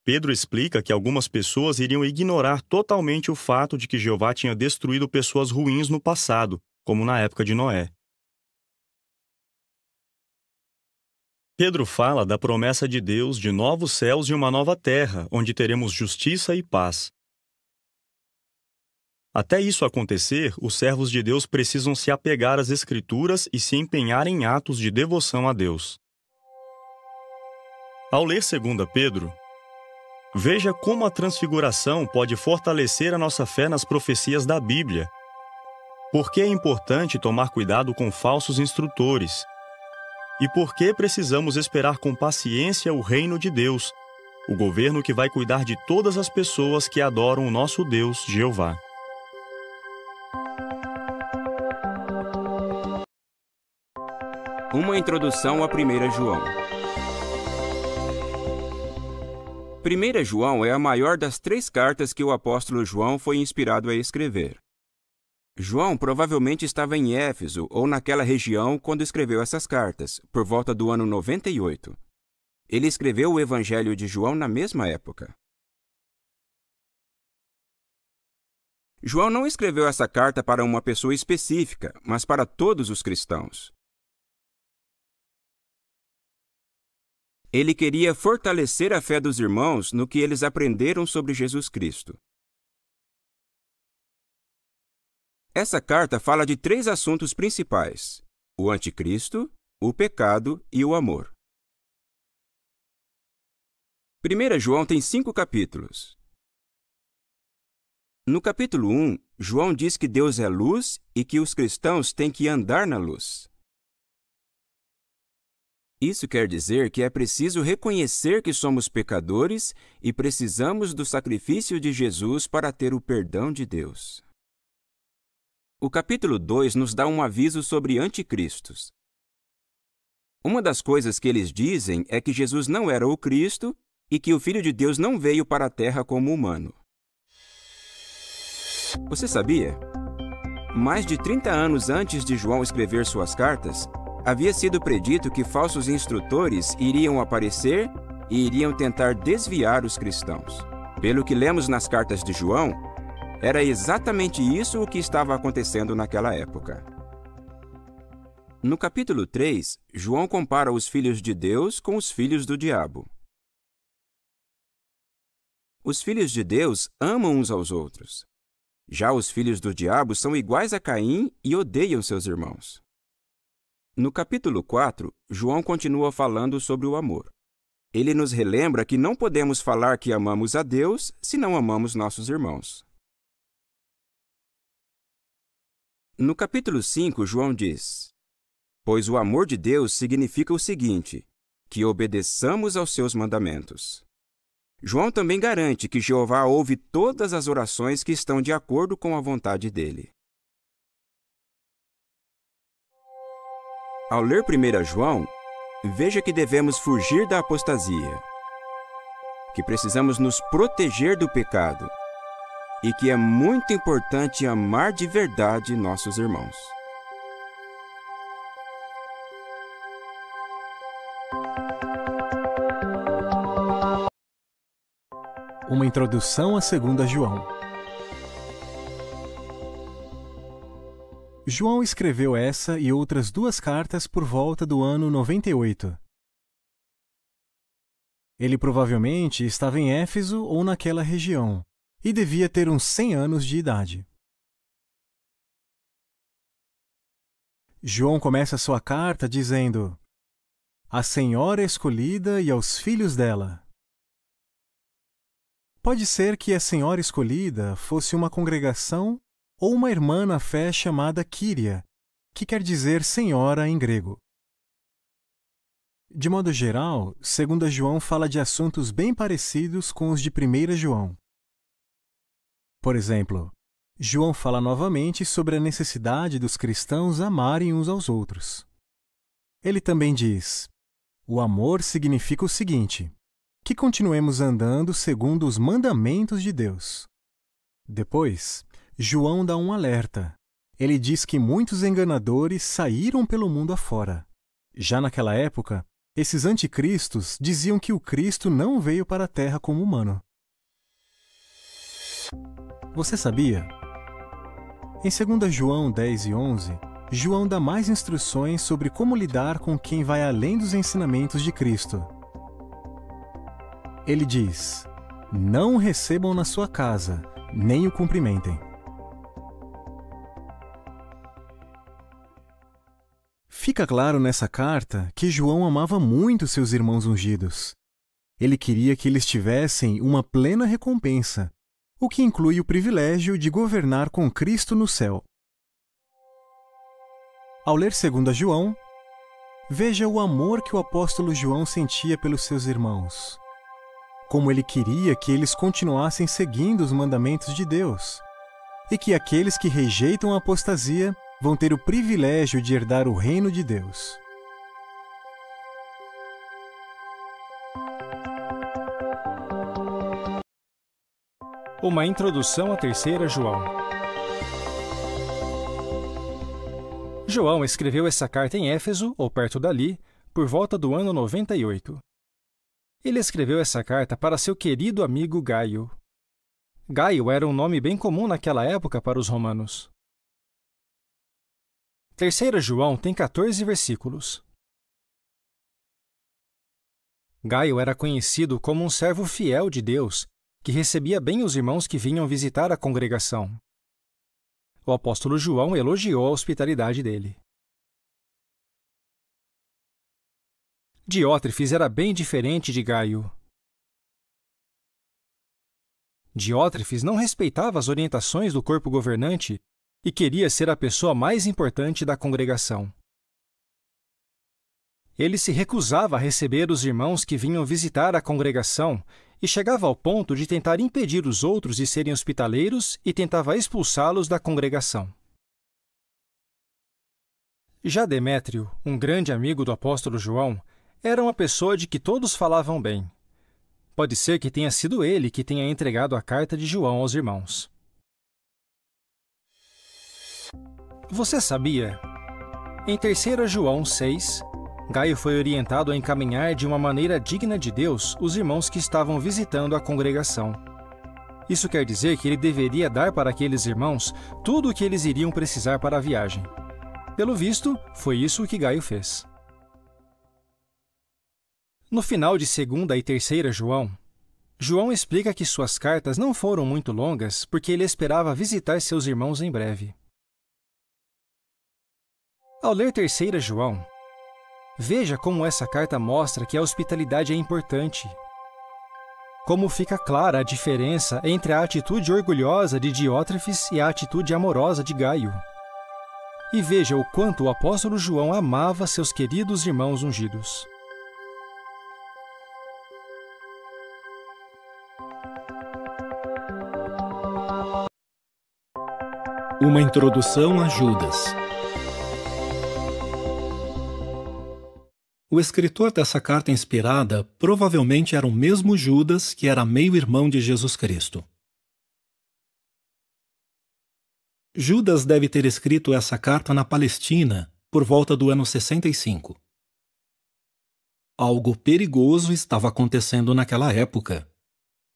Pedro explica que algumas pessoas iriam ignorar totalmente o fato de que Jeová tinha destruído pessoas ruins no passado, como na época de Noé. Pedro fala da promessa de Deus de novos céus e uma nova terra, onde teremos justiça e paz. Até isso acontecer, os servos de Deus precisam se apegar às Escrituras e se empenhar em atos de devoção a Deus. Ao ler 2 Pedro, veja como a transfiguração pode fortalecer a nossa fé nas profecias da Bíblia. Por que é importante tomar cuidado com falsos instrutores? E por que precisamos esperar com paciência o reino de Deus, o governo que vai cuidar de todas as pessoas que adoram o nosso Deus, Jeová? Uma introdução a 1 João. 1 João é a maior das 3 cartas que o apóstolo João foi inspirado a escrever. João provavelmente estava em Éfeso ou naquela região quando escreveu essas cartas, por volta do ano 98. Ele escreveu o Evangelho de João na mesma época. João não escreveu essa carta para uma pessoa específica, mas para todos os cristãos. Ele queria fortalecer a fé dos irmãos no que eles aprenderam sobre Jesus Cristo. Essa carta fala de 3 assuntos principais: o anticristo, o pecado e o amor. 1 João tem 5 capítulos. No capítulo 1, João diz que Deus é luz e que os cristãos têm que andar na luz. Isso quer dizer que é preciso reconhecer que somos pecadores e precisamos do sacrifício de Jesus para ter o perdão de Deus. O capítulo 2 nos dá um aviso sobre anticristos. Uma das coisas que eles dizem é que Jesus não era o Cristo e que o Filho de Deus não veio para a Terra como humano. Você sabia? Mais de 30 anos antes de João escrever suas cartas, havia sido predito que falsos instrutores iriam aparecer e iriam tentar desviar os cristãos. Pelo que lemos nas cartas de João, era exatamente isso o que estava acontecendo naquela época. No capítulo 3, João compara os filhos de Deus com os filhos do diabo. Os filhos de Deus amam uns aos outros. Já os filhos do diabo são iguais a Caim e odeiam seus irmãos. No capítulo 4, João continua falando sobre o amor. Ele nos relembra que não podemos falar que amamos a Deus se não amamos nossos irmãos. No capítulo 5, João diz: "Pois o amor de Deus significa o seguinte, que obedeçamos aos seus mandamentos." João também garante que Jeová ouve todas as orações que estão de acordo com a vontade dele. Ao ler 1 João, veja que devemos fugir da apostasia, que precisamos nos proteger do pecado e que é muito importante amar de verdade nossos irmãos. Uma introdução a 2 João. João escreveu essa e outras 2 cartas por volta do ano 98. Ele provavelmente estava em Éfeso ou naquela região, e devia ter uns 100 anos de idade. João começa sua carta dizendo: "A Senhora escolhida e aos filhos dela." Pode ser que a Senhora escolhida fosse uma congregação ou uma irmã na fé chamada Kyria, que quer dizer Senhora em grego. De modo geral, 2 João fala de assuntos bem parecidos com os de 1 João. Por exemplo, João fala novamente sobre a necessidade dos cristãos amarem uns aos outros. Ele também diz: "O amor significa o seguinte, que continuemos andando segundo os mandamentos de Deus." Depois, João dá um alerta. Ele diz que muitos enganadores saíram pelo mundo afora. Já naquela época, esses anticristos diziam que o Cristo não veio para a Terra como humano. Você sabia? Em 2 João 10 e 11, João dá mais instruções sobre como lidar com quem vai além dos ensinamentos de Cristo. Ele diz: "Não o recebam na sua casa, nem o cumprimentem." Fica claro nessa carta que João amava muito seus irmãos ungidos. Ele queria que eles tivessem uma plena recompensa, o que inclui o privilégio de governar com Cristo no céu. Ao ler 2 João, veja o amor que o apóstolo João sentia pelos seus irmãos. Como ele queria que eles continuassem seguindo os mandamentos de Deus, e que aqueles que rejeitam a apostasia vão ter o privilégio de herdar o reino de Deus. Uma introdução a 3 João. João escreveu essa carta em Éfeso, ou perto dali, por volta do ano 98. Ele escreveu essa carta para seu querido amigo Gaio. Gaio era um nome bem comum naquela época para os romanos. 3 João tem 14 versículos. Gaio era conhecido como um servo fiel de Deus, que recebia bem os irmãos que vinham visitar a congregação. O apóstolo João elogiou a hospitalidade dele. Diótrefes era bem diferente de Gaio. Diótrefes não respeitava as orientações do corpo governante e queria ser a pessoa mais importante da congregação. Ele se recusava a receber os irmãos que vinham visitar a congregação e chegava ao ponto de tentar impedir os outros de serem hospitaleiros e tentava expulsá-los da congregação. Já Demétrio, um grande amigo do apóstolo João, era uma pessoa de que todos falavam bem. Pode ser que tenha sido ele que tenha entregado a carta de João aos irmãos. Você sabia? Em 3 João 6, Gaio foi orientado a encaminhar de uma maneira digna de Deus os irmãos que estavam visitando a congregação. Isso quer dizer que ele deveria dar para aqueles irmãos tudo o que eles iriam precisar para a viagem. Pelo visto, foi isso que Gaio fez. No final de 2ª e 3ª João, João explica que suas cartas não foram muito longas porque ele esperava visitar seus irmãos em breve. Ao ler 3 João, veja como essa carta mostra que a hospitalidade é importante. Como fica clara a diferença entre a atitude orgulhosa de Diótrefes e a atitude amorosa de Gaio. E veja o quanto o apóstolo João amava seus queridos irmãos ungidos. Uma introdução a Judas. O escritor dessa carta inspirada provavelmente era o mesmo Judas que era meio-irmão de Jesus Cristo. Judas deve ter escrito essa carta na Palestina por volta do ano 65. Algo perigoso estava acontecendo naquela época.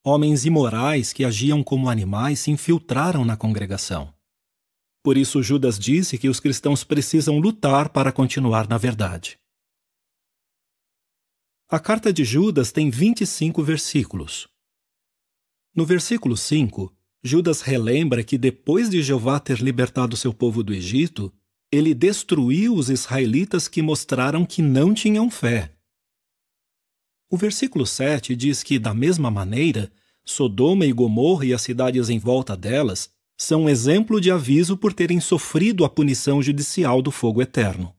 Homens imorais que agiam como animais se infiltraram na congregação. Por isso, Judas disse que os cristãos precisam lutar para continuar na verdade. A carta de Judas tem 25 versículos. No versículo 5, Judas relembra que depois de Jeová ter libertado seu povo do Egito, ele destruiu os israelitas que mostraram que não tinham fé. O versículo 7 diz que, da mesma maneira, Sodoma e Gomorra e as cidades em volta delas são um exemplo de aviso por terem sofrido a punição judicial do fogo eterno.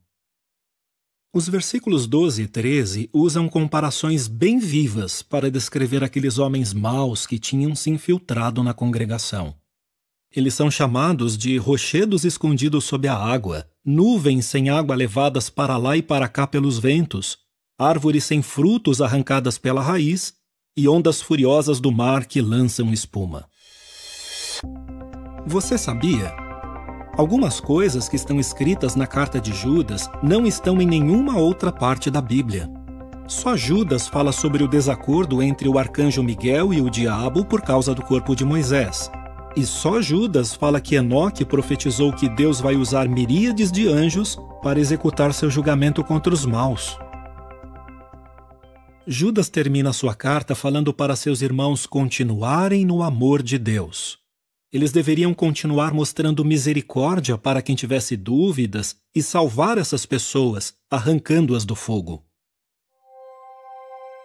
Os versículos 12 e 13 usam comparações bem vivas para descrever aqueles homens maus que tinham se infiltrado na congregação. Eles são chamados de rochedos escondidos sob a água, nuvens sem água levadas para lá e para cá pelos ventos, árvores sem frutos arrancadas pela raiz e ondas furiosas do mar que lançam espuma. Você sabia? Algumas coisas que estão escritas na carta de Judas não estão em nenhuma outra parte da Bíblia. Só Judas fala sobre o desacordo entre o arcanjo Miguel e o diabo por causa do corpo de Moisés. E só Judas fala que Enoque profetizou que Deus vai usar miríades de anjos para executar seu julgamento contra os maus. Judas termina sua carta falando para seus irmãos continuarem no amor de Deus. Eles deveriam continuar mostrando misericórdia para quem tivesse dúvidas e salvar essas pessoas, arrancando-as do fogo.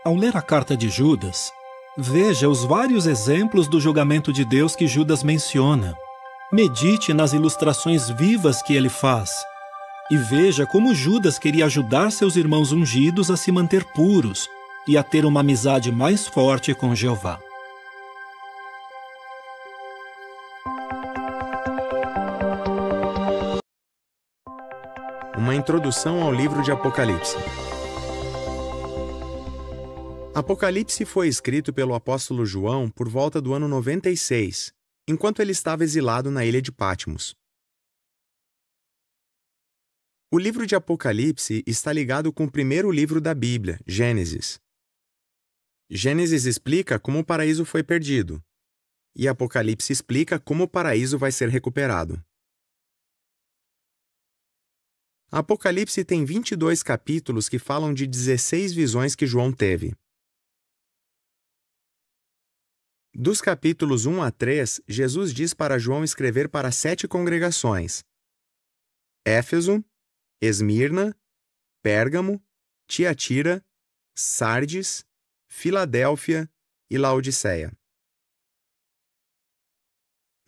Ao ler a carta de Judas, veja os vários exemplos do julgamento de Deus que Judas menciona. Medite nas ilustrações vivas que ele faz. E veja como Judas queria ajudar seus irmãos ungidos a se manter puros e a ter uma amizade mais forte com Jeová. Uma introdução ao livro de Apocalipse. Apocalipse foi escrito pelo apóstolo João por volta do ano 96, enquanto ele estava exilado na ilha de Patmos. O livro de Apocalipse está ligado com o primeiro livro da Bíblia, Gênesis. Gênesis explica como o paraíso foi perdido, e Apocalipse explica como o paraíso vai ser recuperado. Apocalipse tem 22 capítulos que falam de 16 visões que João teve. Dos capítulos 1 a 3, Jesus diz para João escrever para 7 congregações: Éfeso, Esmirna, Pérgamo, Tiatira, Sardes, Filadélfia e Laodiceia.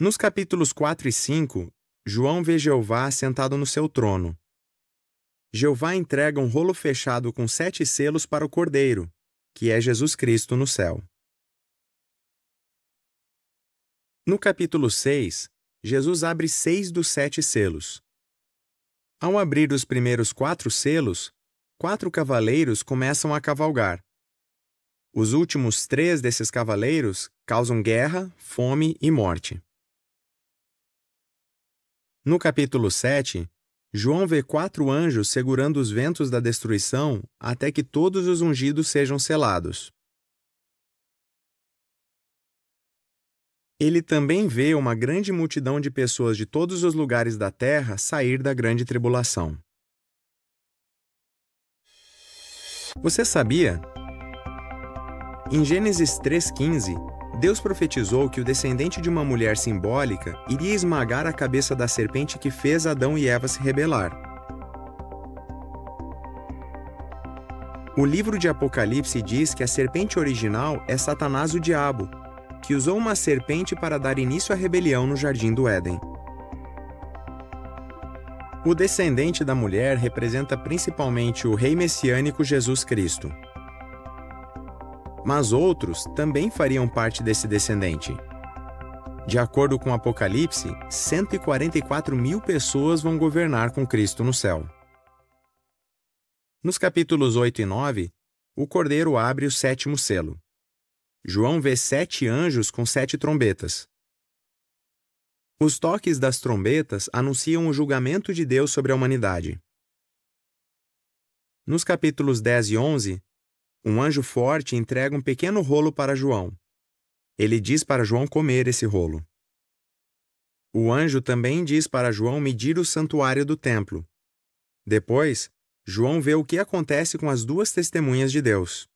Nos capítulos 4 e 5, João vê Jeová sentado no seu trono. Jeová entrega um rolo fechado com 7 selos para o Cordeiro, que é Jesus Cristo no céu. No capítulo 6, Jesus abre 6 dos 7 selos. Ao abrir os primeiros 4 selos, 4 cavaleiros começam a cavalgar. Os últimos 3 desses cavaleiros causam guerra, fome e morte. No capítulo 7, João vê 4 anjos segurando os ventos da destruição até que todos os ungidos sejam selados. Ele também vê uma grande multidão de pessoas de todos os lugares da terra sair da grande tribulação. Você sabia? Em Gênesis 3,15, Deus profetizou que o descendente de uma mulher simbólica iria esmagar a cabeça da serpente que fez Adão e Eva se rebelar. O livro de Apocalipse diz que a serpente original é Satanás, o diabo, que usou uma serpente para dar início à rebelião no Jardim do Éden. O descendente da mulher representa principalmente o rei messiânico Jesus Cristo. Mas outros também fariam parte desse descendente. De acordo com Apocalipse, 144.000 pessoas vão governar com Cristo no céu. Nos capítulos 8 e 9, o Cordeiro abre o 7º selo. João vê 7 anjos com 7 trombetas. Os toques das trombetas anunciam o julgamento de Deus sobre a humanidade. Nos capítulos 10 e 11, um anjo forte entrega um pequeno rolo para João. Ele diz para João comer esse rolo. O anjo também diz para João medir o santuário do templo. Depois, João vê o que acontece com as 2 testemunhas de Deus.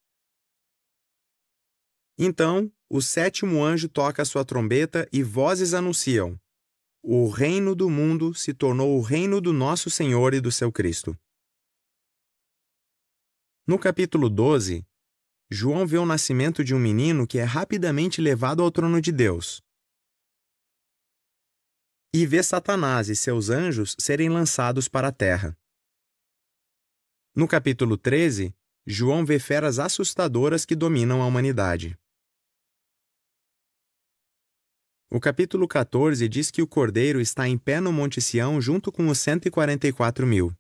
Então, o 7º anjo toca a sua trombeta e vozes anunciam: o reino do mundo se tornou o reino do nosso Senhor e do seu Cristo. No capítulo 12, João vê o nascimento de um menino que é rapidamente levado ao trono de Deus. E vê Satanás e seus anjos serem lançados para a terra. No capítulo 13, João vê feras assustadoras que dominam a humanidade. O capítulo 14 diz que o Cordeiro está em pé no Monte Sião junto com os 144.000.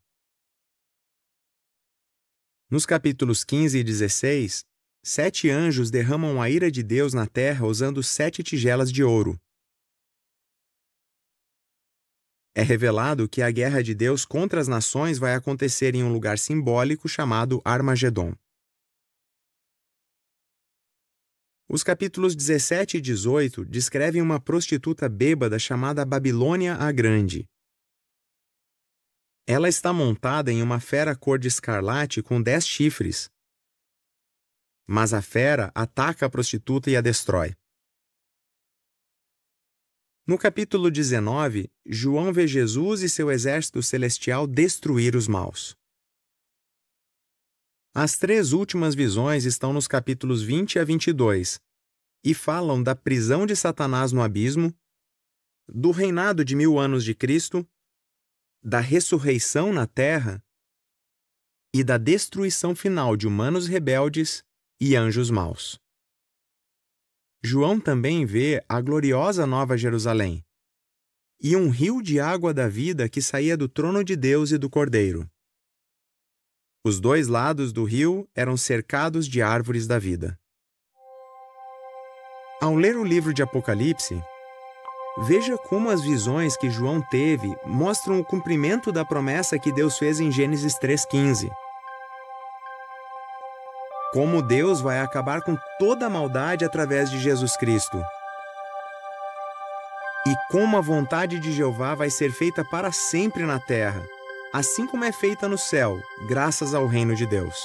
Nos capítulos 15 e 16, 7 anjos derramam a ira de Deus na terra usando 7 tigelas de ouro. É revelado que a guerra de Deus contra as nações vai acontecer em um lugar simbólico chamado Armagedon. Os capítulos 17 e 18 descrevem uma prostituta bêbada chamada Babilônia a Grande. Ela está montada em uma fera cor de escarlate com 10 chifres. Mas a fera ataca a prostituta e a destrói. No capítulo 19, João vê Jesus e seu exército celestial destruir os maus. As 3 últimas visões estão nos capítulos 20 a 22 e falam da prisão de Satanás no abismo, do reinado de 1000 anos de Cristo, da ressurreição na terra e da destruição final de humanos rebeldes e anjos maus. João também vê a gloriosa Nova Jerusalém e um rio de água da vida que saía do trono de Deus e do Cordeiro. Os 2 lados do rio eram cercados de árvores da vida. Ao ler o livro de Apocalipse, veja como as visões que João teve mostram o cumprimento da promessa que Deus fez em Gênesis 3,15. Como Deus vai acabar com toda a maldade através de Jesus Cristo. E como a vontade de Jeová vai ser feita para sempre na terra, assim como é feita no céu, graças ao reino de Deus.